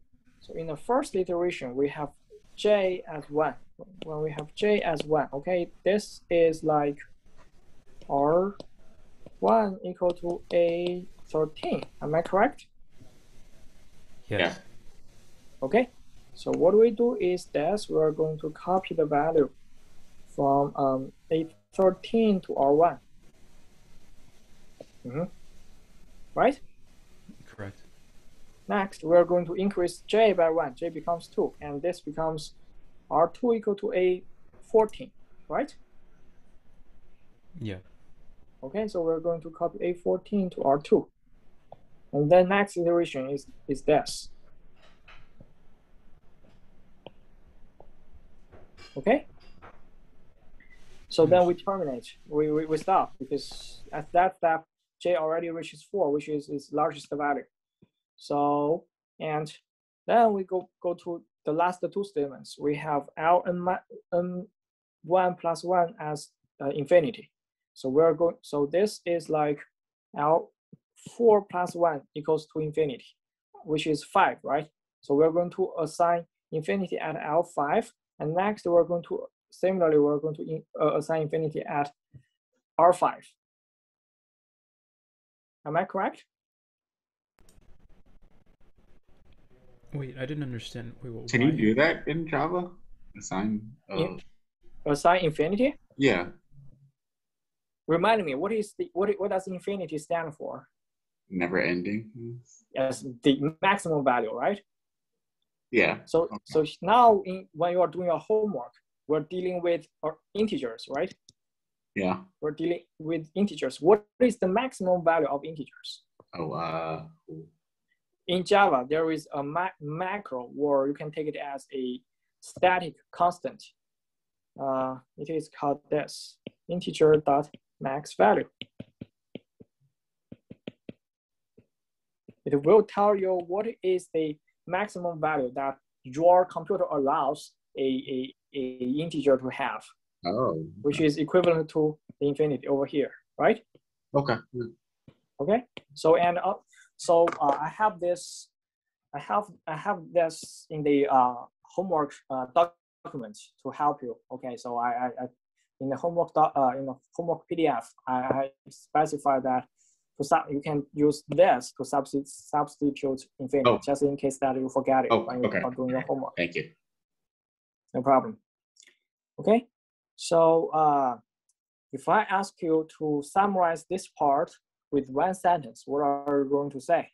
in the first iteration, we have j as 1. When we have j as 1, okay, this is like R1 equal to A13. Am I correct? Yes. Okay, so what we do is that we're going to copy the value from A13 to R1. Right? Correct. Next, we're going to increase J by 1. J becomes 2, and this becomes R2 equal to A14, right? Yeah. Okay, so we're going to copy A14 to R2. And then next iteration is this. Okay? So then we terminate, we stop, because at that step, J already reaches 4, which is its largest value. So, and then we go to the last two statements. We have Ln1 plus 1 as infinity. So we're going, so this is like L4 plus 1 equals to infinity, which is 5, right? So we're going to assign infinity at L5, and next we're going to, similarly, we're going to assign infinity at R5. Am I correct? Wait, I didn't understand. Wait, Can why? you do that in Java? Assign. Assign infinity? Yeah. Remind me, what does infinity stand for? Never ending. Yes, the maximum value, right? Yeah. So Okay. so now when you are doing your homework, we're dealing with integers, right? Yeah. We're dealing with integers. What is the maximum value of integers? Oh. In Java, there is a macro, or you can take it as a static constant. It is called this, integer.max value. It will tell you what is the maximum value that your computer allows a integer to have, which is equivalent to the infinity over here, right? Okay. Okay. So and I have this. I have this in the homework document to help you. Okay. So I in the homework PDF I specify that you can use this to substitute infinity, just in case that you forget it when you are doing your homework. Thank you. No problem. Okay, so if I ask you to summarize this part with one sentence, what are you going to say?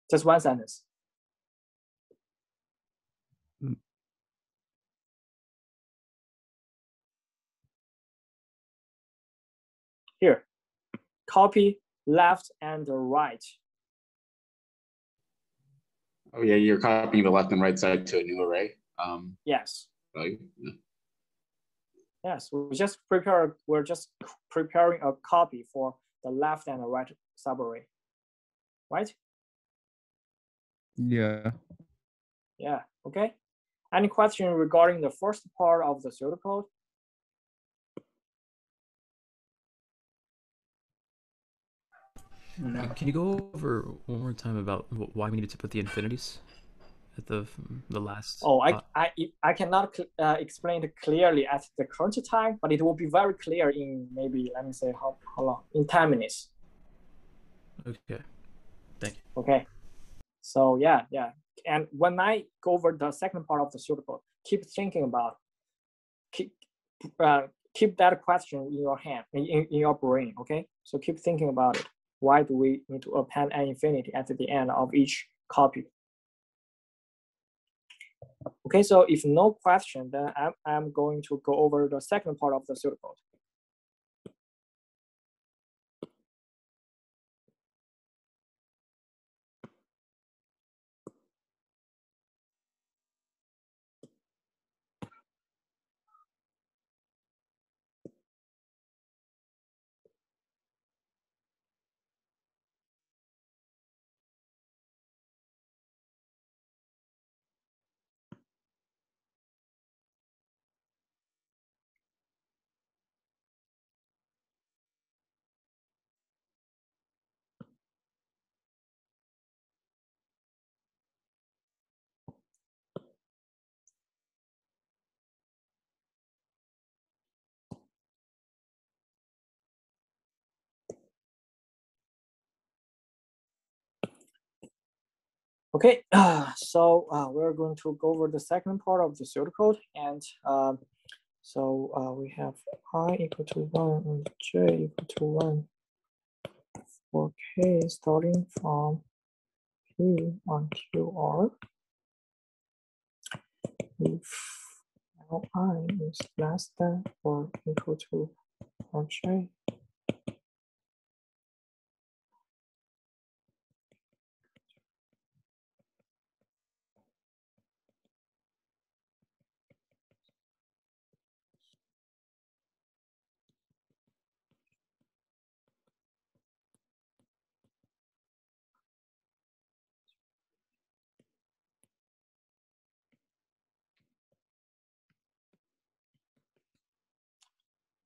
Just one sentence. Here, copy left and right. Oh yeah, you're copying the left and right side to a new array. Yes. Right? Yes, we're just preparing a copy for the left and the right subarray, right? Yeah. Yeah. Okay. Any question regarding the first part of the pseudocode? No. Can you go over one more time about why we needed to put the infinities at the last? Oh, I cannot explain it clearly at the current time, but it will be very clear in maybe, let me say, how long? In 10 minutes. Okay. Thank you. Okay. So yeah. And when I go over the second part of the pseudocode, keep thinking about, keep that question in your hand, in your brain. Okay. So keep thinking about it. Why do we need to append an infinity at the end of each copy? Okay, so if no question, then I'm going to go over the second part of the pseudocode. Okay, so we're going to go over the second part of the pseudocode, and so we have I equal to 1 and j equal to 1 for k starting from p until r. If li is less than or equal to rj.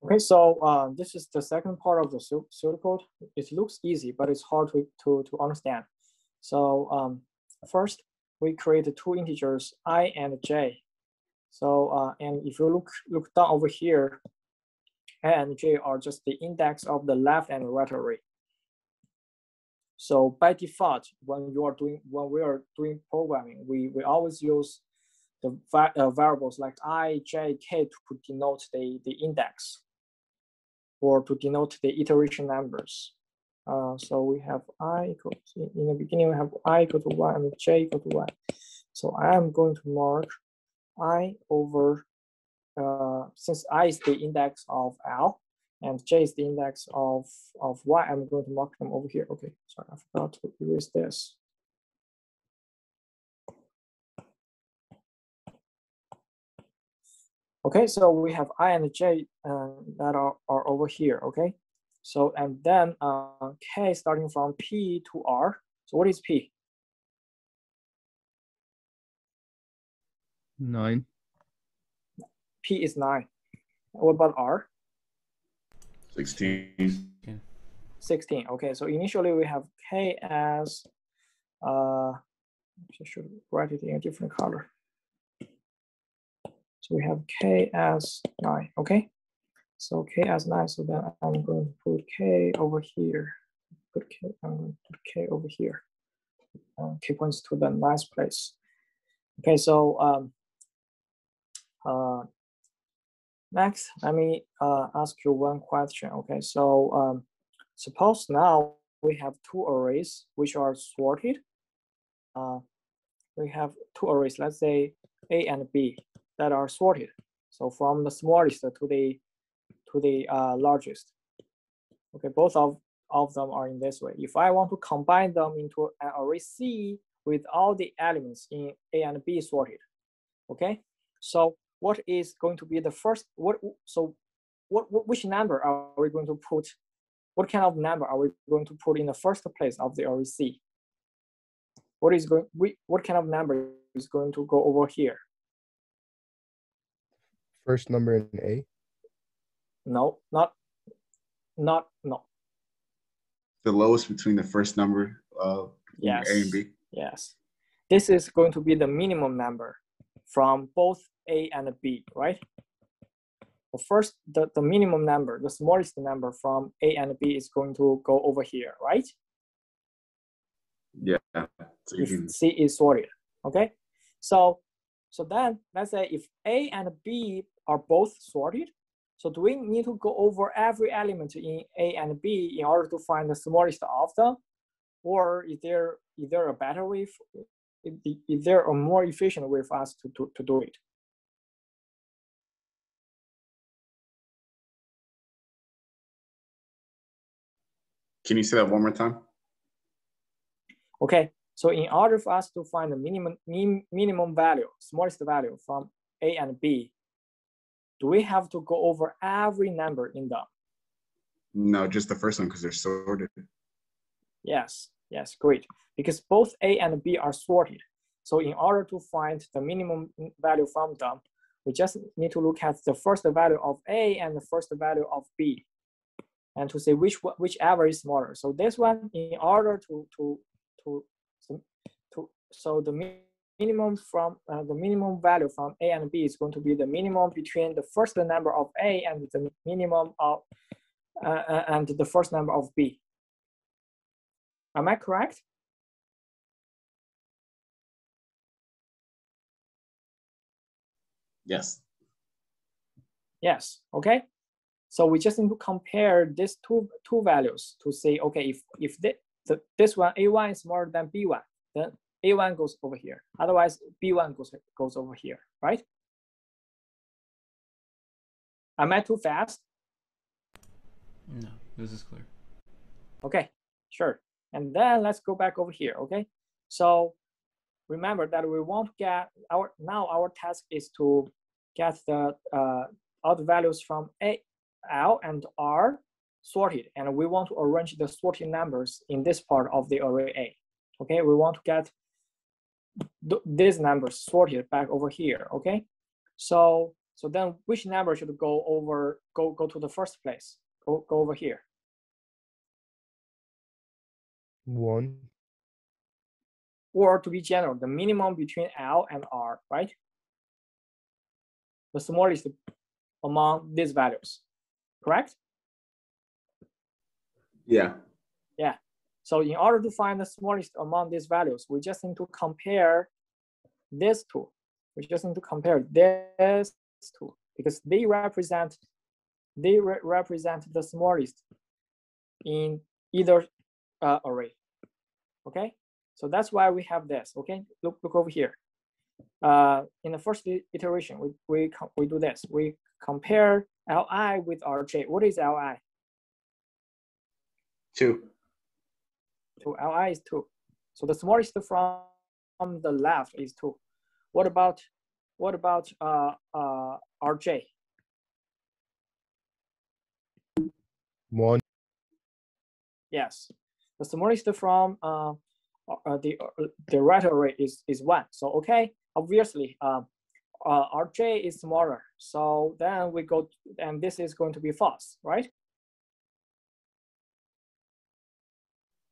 Okay, so this is the second part of the pseudocode. It looks easy, but it's hard to understand. So first, we create two integers I and j. So and if you look down over here, I and j are just the index of the left and right array. So by default, when we are doing programming, we always use the variables like I, j, k to denote the index, or to denote the iteration numbers. So we have I equals, in the beginning we have I equal to 1 and j equal to 1. So I am going to mark I over, since I is the index of L and j is the index of y, I'm going to mark them over here. Okay, sorry, I forgot to erase this. Okay, so we have I and j that are over here, okay? So, and then k starting from p to r. So what is p? 9. P is 9. What about r? 16. 16. Okay, so initially we have k as, I should write it in a different color. So we have k as 9, okay? So k as 9, so then I'm going to put k over here. I'm going to put k over here. K points to the 9th place. Okay, so next, let me ask you one question. Okay, so suppose now we have two arrays which are sorted. We have two arrays, let's say A and B, that are sorted. So from the smallest to the largest. Okay, both of them are in this way. If I want to combine them into an array C with all the elements in A and B sorted, okay? So what is going to be the first, which number are we going to put, what kind of number are we going to put in the first place of the array C? What kind of number is going to go over here? First number in A. No. The lowest between the first number of Yes. A and B. Yes. This is going to be the minimum number from both A and B, right? The first, the minimum number, the smallest number from A and B is going to go over here, right? Yeah. So if C is sorted, okay? So then let's say if A and B are both sorted, so do we need to go over every element in A and B in order to find the smallest of them? Or is there a better way, is there a more efficient way for us to do it? Can you say that one more time? Okay, so in order for us to find the minimum value, smallest value from A and B, do we have to go over every number in them? No, just the first one because they're sorted. Yes, great. Because both A and B are sorted. So in order to find the minimum value from them, we just need to look at the first value of A and the first value of B, and to say whichever is smaller. So this one, in order so the minimum from the minimum value from A and B is going to be the minimum between the first number of A and the minimum of and the first number of B. Am I correct? Yes. Yes, okay. So we just need to compare these two values to say, okay, if this one, A1 is smaller than B1, then A1 goes over here. Otherwise, B1 goes over here, right? Am I too fast? No, this is clear. Okay, sure. And then let's go back over here, okay? So remember that we want to get our task is to get the all the values from L and R sorted, and we want to arrange the sorted numbers in this part of the array A. Okay, we want to get these numbers sorted back over here. Okay, so then which number should go to the first place? Go over here. 1. Or to be general, the minimum between L and R, right? The smallest among these values, correct? Yeah. Yeah. So in order to find the smallest among these values, we just need to compare these two. We just need to compare these two because they represent the smallest in either array. Okay. So that's why we have this. Okay. Look over here. In the first iteration, we do this. We compare Li with Rj. What is Li? 2. So Li is 2. So the smallest from the left is 2. What about Rj? 1. Yes. The smallest from the right array is 1. So okay, obviously Rj is smaller. So then we go, and this is going to be false, right?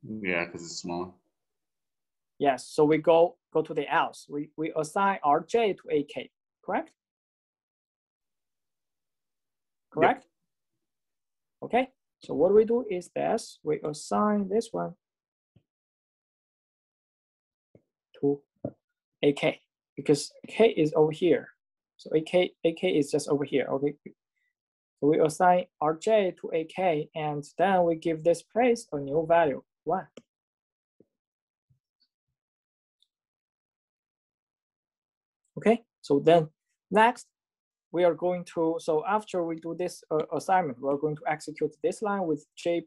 Yeah, because it's small. Yes. So we go to the else. We assign Rj to AK, correct? Correct? Yep. Okay. So what we do is this: we assign this one to AK because K is over here. So AK is just over here. Okay. So we assign Rj to AK, and then we give this place a new value, 1. Okay. So then next, we are going to, so after we do this assignment, we're going to execute this line with J++.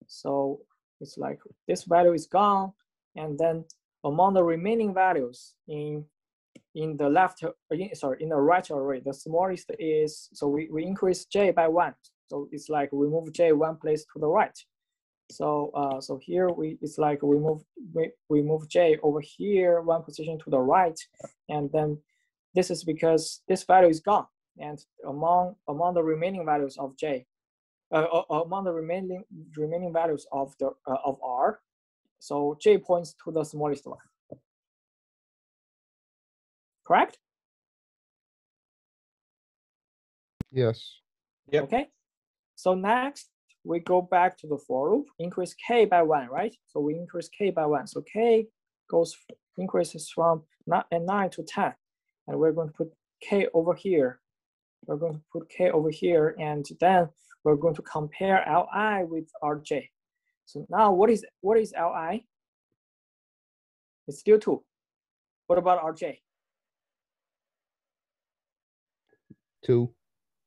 So it's like this value is gone, and then among the remaining values in the left, in the right array, the smallest is, so we increase J by 1. So it's like we move J one place to the right. So so here it's like we move J over here one position to the right, and then this is because this value is gone, and among the remaining values of J, among the remaining values of R, so J points to the smallest one. Correct? Yes. Yep. Okay. So next we go back to the for loop, increase K by 1, right? So we increase K by 1. So K increases from 9 to 10. And we're going to put K over here. We're going to put K over here, and then we're going to compare Li with Rj. So now what is Li? It's still 2. What about Rj? 2.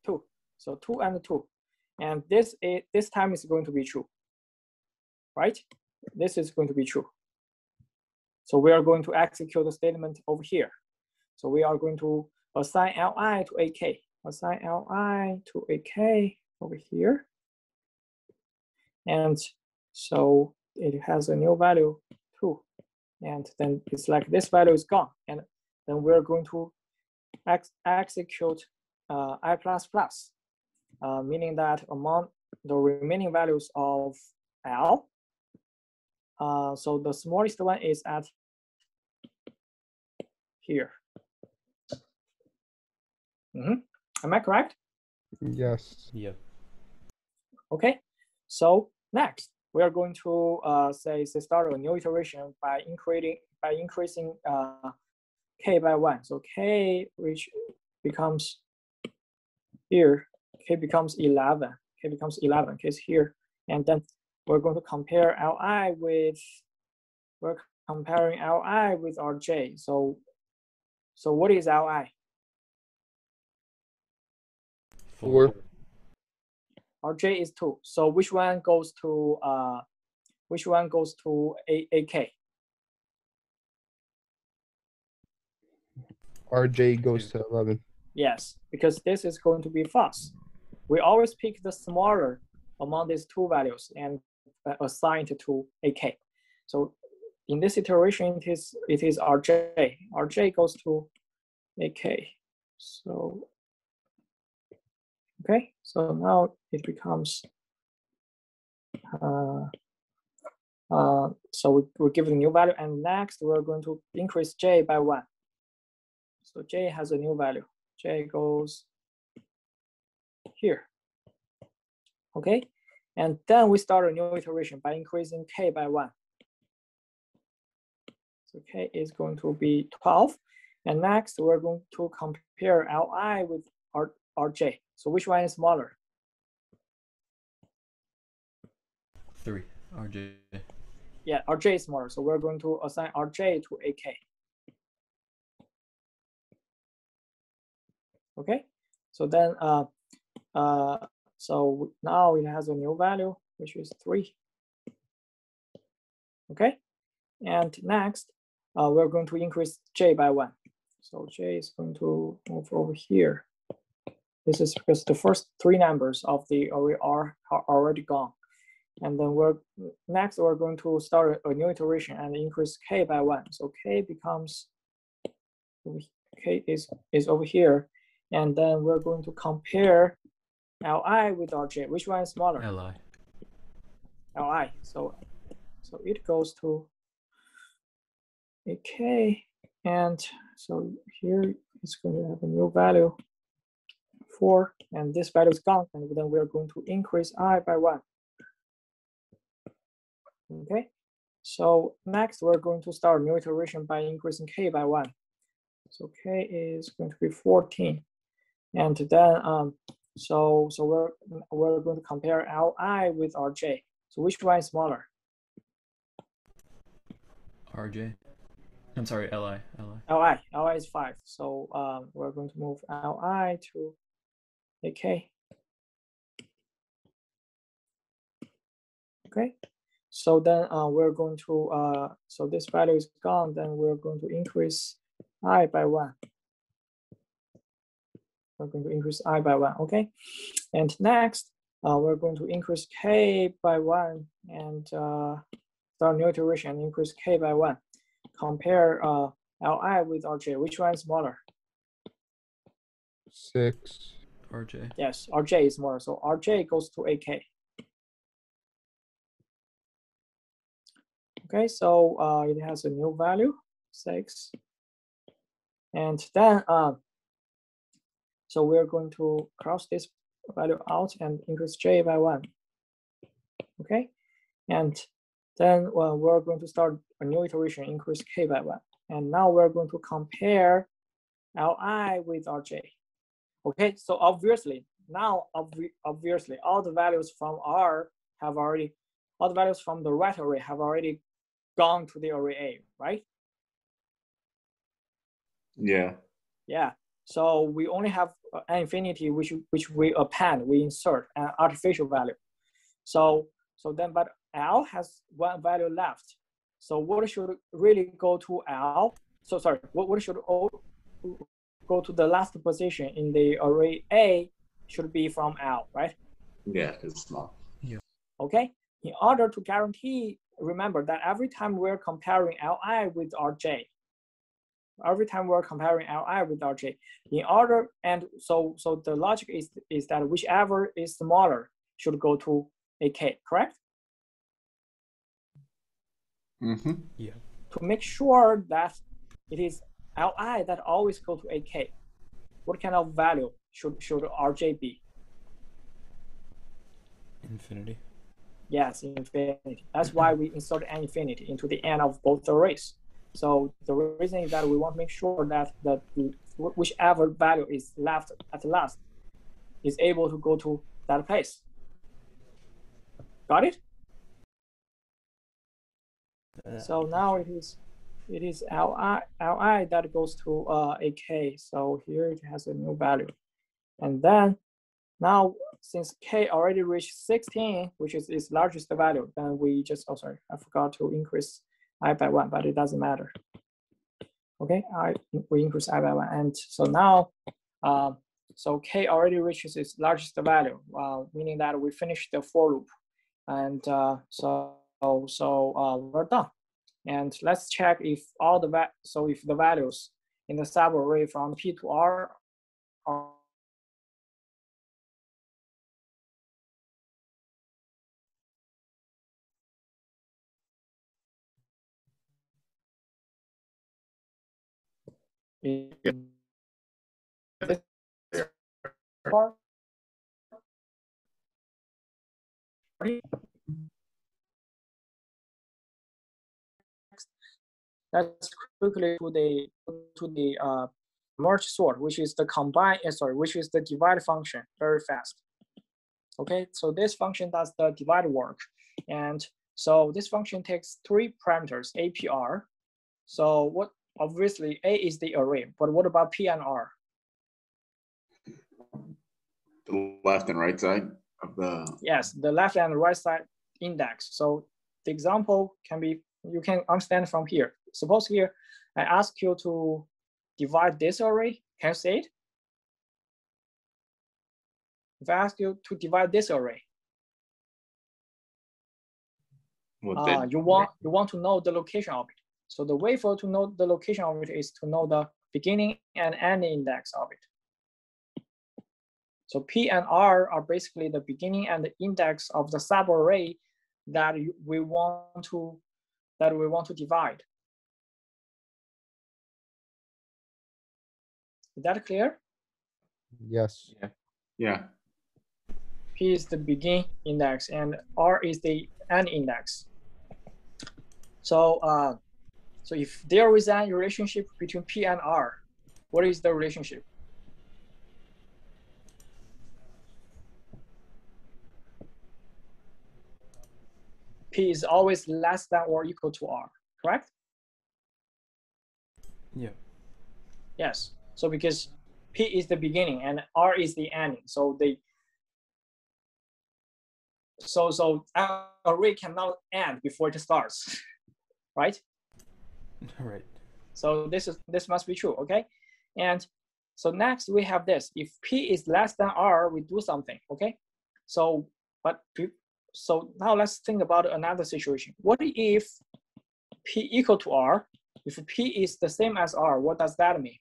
2. So 2 and 2. And this time is going to be true, right? This is going to be true. So we are going to execute the statement over here. So we are going to assign Li to AK. Assign Li to AK over here. And so it has a new value 2. And then it's like this value is gone. And then we're going to execute I++, meaning that among the remaining values of L, so the smallest one is at here. Am I correct? Yes. Yeah. Okay. So next, we are going to say start a new iteration by increasing k by 1. So k, which becomes here, k becomes 11. K becomes 11, k is here. And then we're going to compare Li with, we're comparing Li with Rj. So what is Li? 4. Rj is 2. So which one goes to AK? RJ goes to 11. Yes, because this is going to be fast. We always pick the smaller among these two values and assign it to AK. So in this iteration, it is Rj. Rj goes to AK. So okay, so now it becomes so we're giving a new value, and next we're going to increase j by 1. So j has a new value. J goes here. Okay, and then we start a new iteration by increasing k by 1. So k is going to be 12, and next we're going to compare Li with Rj. So which one is smaller? 3. RJ. Yeah, Rj is smaller, so we're going to assign Rj to AK. Okay, so then so now it has a new value, which is 3. Okay, and next we're going to increase j by 1. So j is going to move over here. This is because the first 3 numbers of the array are already gone. And then we're going to start a new iteration and increase k by 1. So k becomes, k is over here. And then we're going to compare Li with Rj. Which one is smaller? Li. Li. So it goes to AK, and so here it's going to have a new value 4, and this value is gone, and then we're going to increase I by 1. Okay, so next we're going to start a new iteration by increasing k by 1. So k is going to be 14, and then so we're going to compare Li with Rj. So which one is smaller? RJ. I'm sorry, Li. Li is 5. So we're going to move Li to AK. Okay. So then we're going to so this value is gone. Then we're going to increase I by 1. We're going to increase I by 1. Okay. And next we're going to increase k by 1 and start new iteration and increase k by 1. Compare Li with Rj. Which one is smaller? 6. RJ. Yes, Rj is smaller. So Rj goes to AK. Okay, so it has a new value, 6. And then so we're going to cross this value out and increase j by 1. Okay, and then we're going to start a new iteration, increase k by 1. And now we're going to compare Li with Rj. Okay, so obviously now obviously all the values from R have already, all the values from the right array have already gone to the array A, right? Yeah. Yeah. So we only have an infinity which we append, we insert an artificial value. So then, but L has 1 value left. So what should really go to L? So sorry, what should go to the last position in the array A should be from L, right? Yeah, it's small. Yeah. Okay. In order to guarantee, remember that every time we're comparing Li with Rj, in order, and so the logic is that whichever is smaller should go to AK, correct? Mm-hmm. Yeah. To make sure that it is Li that always go to AK, what kind of value should Rj be? Infinity. Yes, infinity. That's why we insert an infinity into the end of both arrays. So the reason is that we want to make sure that whichever value is left at last is able to go to that place. Got it? So now it is li that goes to ak. So here it has a new value, and then now since k already reached 16, which is its largest value, then we just I forgot to increase I by 1, but it doesn't matter. Okay, we increase I by 1, and so now so k already reaches its largest value, meaning that we finished the for loop, and so we're done. And let's check if all the if the values in the subarray from P to R are in this part. Let's quickly to the merge sort, which is the which is the divide function, very fast. Okay, so this function does the divide work, and so this function takes 3 parameters, A, P, R. So what? Obviously, A is the array, but what about P and R? The left and right side of the. Yes, the left and right side index. So the example can be, you can understand from here. Suppose here I ask you to divide this array. Can you say it? If I ask you to divide this array, you want to know the location of it. So the way for to know the location of it is to know the beginning and end index of it. So P and R are basically the beginning and the index of the subarray that we want to divide. Is that clear? Yes. Yeah. P is the begin index and R is the end index. So so if there is a relationship between P and R, what is the relationship? P is always less than or equal to R, correct? Yeah. Yes. So because P is the beginning and R is the ending, so array cannot end before it starts, right? Right. So this must be true, okay? And so next we have this. If P is less than R, we do something, okay? So now let's think about another situation. What if P equal to R? If P is the same as R, what does that mean?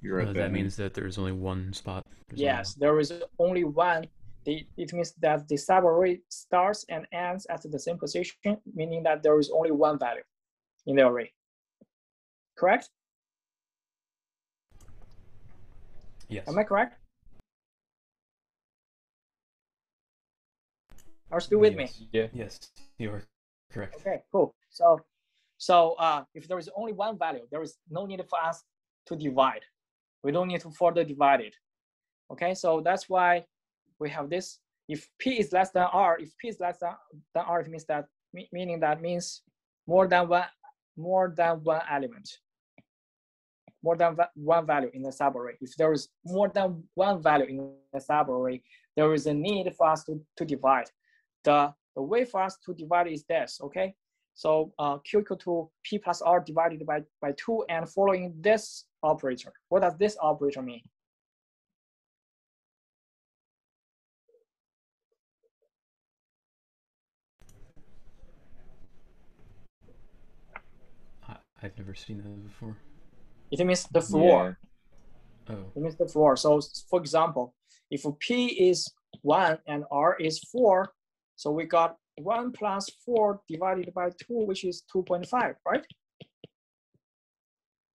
That means that there's only one spot. Yes, there is only one. It means that the subarray starts and ends at the same position, meaning that there is only one value in the array. Correct? Yes. Am I correct? Are you still with me? Yeah. Yes, you are correct. Okay, cool. So if there is only one value, there is no need for us to divide. We don't need to further divide it. Okay, so that's why we have this. If P is less than R, if P is less than R, it means that means more than one element, more than one value in the subarray. If there is more than one value in the subarray, there is a need for us to divide. The way for us to divide is this, okay? So Q equal to P plus R divided by 2 and following this operator. What does this operator mean? I've never seen that before. It means the floor. Yeah. Oh. It means the floor. So for example, if P is 1 and R is 4, so we got 1 plus 4 divided by 2, which is 2.5, right?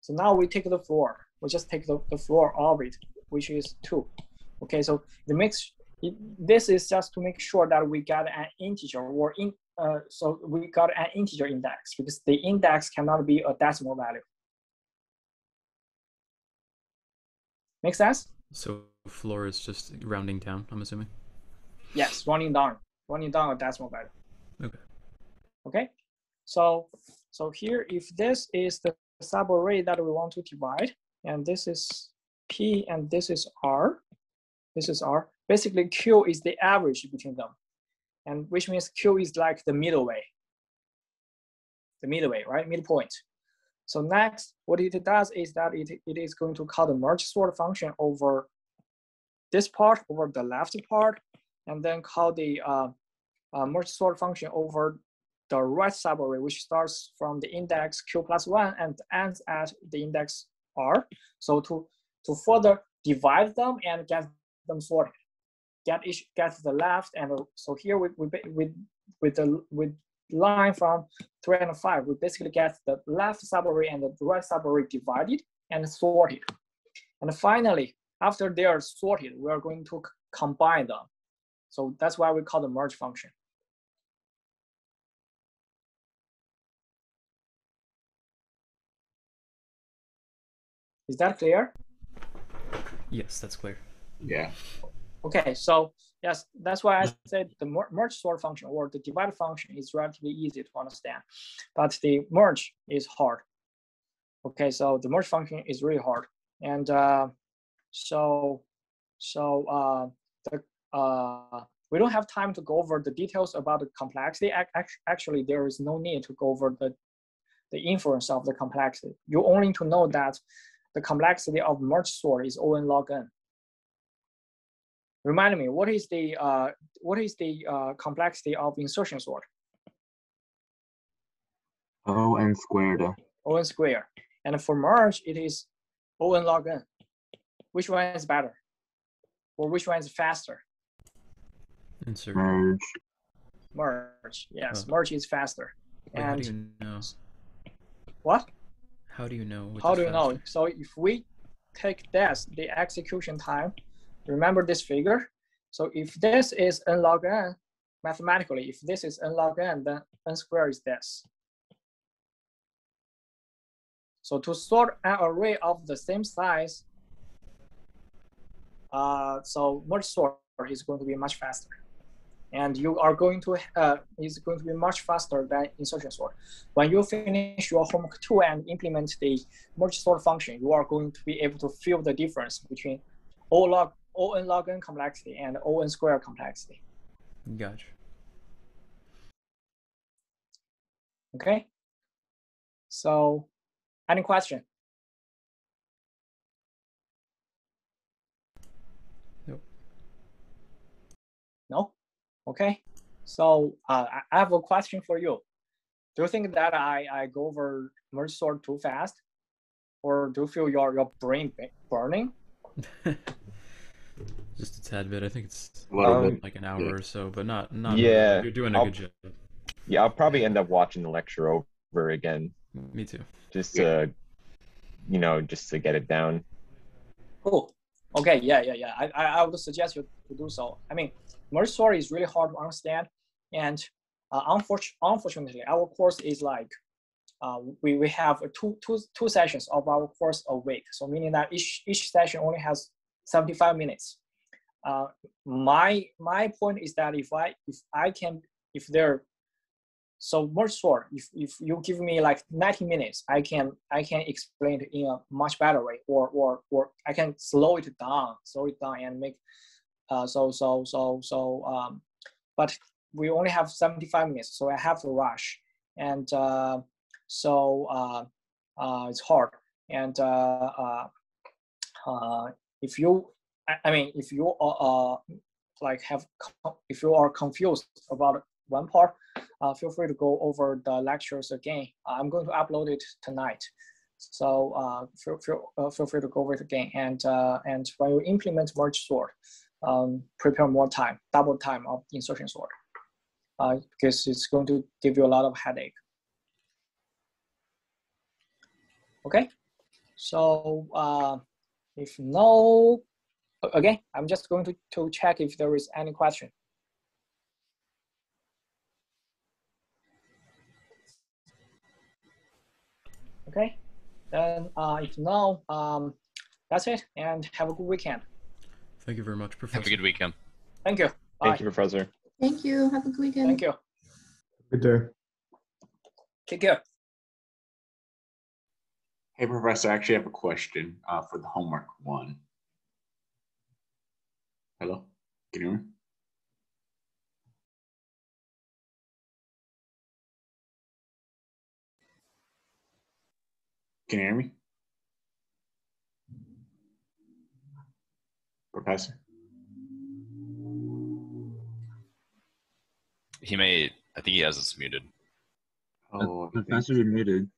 So now we take the floor. We just take the floor of it, which is 2. Okay, so this is just to make sure that we got an integer or so we got an integer index because the index cannot be a decimal value. Make sense? So floor is just rounding down, I'm assuming. Yes, rounding down a decimal value. Okay. Okay. So here, if this is the subarray that we want to divide, and this is P and this is R, basically Q is the average between them, and which means Q is like the middle way, right? Midpoint. So next, what it does is that it is going to call the merge sort function over this part, over the left part, and then call the merge sort function over the right subarray, which starts from the index Q plus 1 and ends at the index R. So to further divide them and get them sorted, get the left, and so here with line from 3 and 5, we basically get the left subarray and the right subarray divided and sorted. And finally, after they are sorted, we are going to combine them. So that's why we call the merge function. Is that clear? Yes, that's clear. Yeah. Okay, so yes, that's why I said the merge sort function or the divide function is relatively easy to understand, but the merge is hard. Okay, so the merge function is really hard, and we don't have time to go over the details about the complexity. Actually, there is no need to go over the inference of the complexity. You only need to know that the complexity of merge sort is O n log n. Remind me, what is the complexity of insertion sort? O n squared. O n squared. And for merge, it is O n log n. Which one is better? Or which one is faster? Insert. Merge. Yes, Oh. merge is faster. Wait, And how do you know? what? How do you know? Which How is do you know? faster? So if we take this, the execution time, remember this figure. So if this is n log n, mathematically, if this is n log n, then n squared is this. So to sort an array of the same size, so merge sort is going to be much faster. And you are going to, is going to be much faster than insertion sort. When you finish your homework 2 and implement the merge sort function, you are going to be able to feel the difference between O n log n complexity and O n squared complexity. Gotcha. Okay. So, any question? Nope. No? Okay. So I have a question for you. Do you think that I go over merge sort too fast? Or do you feel your brain burning? Just a tad bit. I think it's A little bit. like an hour or so, but not Yeah, really. You're doing a good job. Yeah, I'll probably end up watching the lecture over again, Me too. just to, just to get it down. Cool. Okay, yeah. I would suggest you to do so. I mean, merge sort is really hard to understand, and unfortunately, our course is like we have two sessions of our course a week. So meaning that each session only has 75 minutes. My point is that so merge sort, if you give me like 90 minutes, I can explain it in a much better way, or I can slow it down and make but we only have 75 minutes, so I have to rush, and it's hard. And if you if you are confused about one part, feel free to go over the lectures again. I'm going to upload it tonight, so feel free to go over it again. And when you implement merge sort, prepare more time, double time of insertion sort, because it's going to give you a lot of headache. Okay, so if no, again, I'm just going to check if there is any question. Okay. Then if no, that's it. And have a good weekend. Thank you very much, Professor. Have a good weekend. Thank you. Bye. Thank you, Professor. Thank you. Have a good weekend. Thank you. Good day. Take care. Hey, Professor, I actually have a question for the homework one. Hello? Can you hear me? Can you hear me? Professor? He may, I think he has us muted. Oh, I think- Professor, you're muted.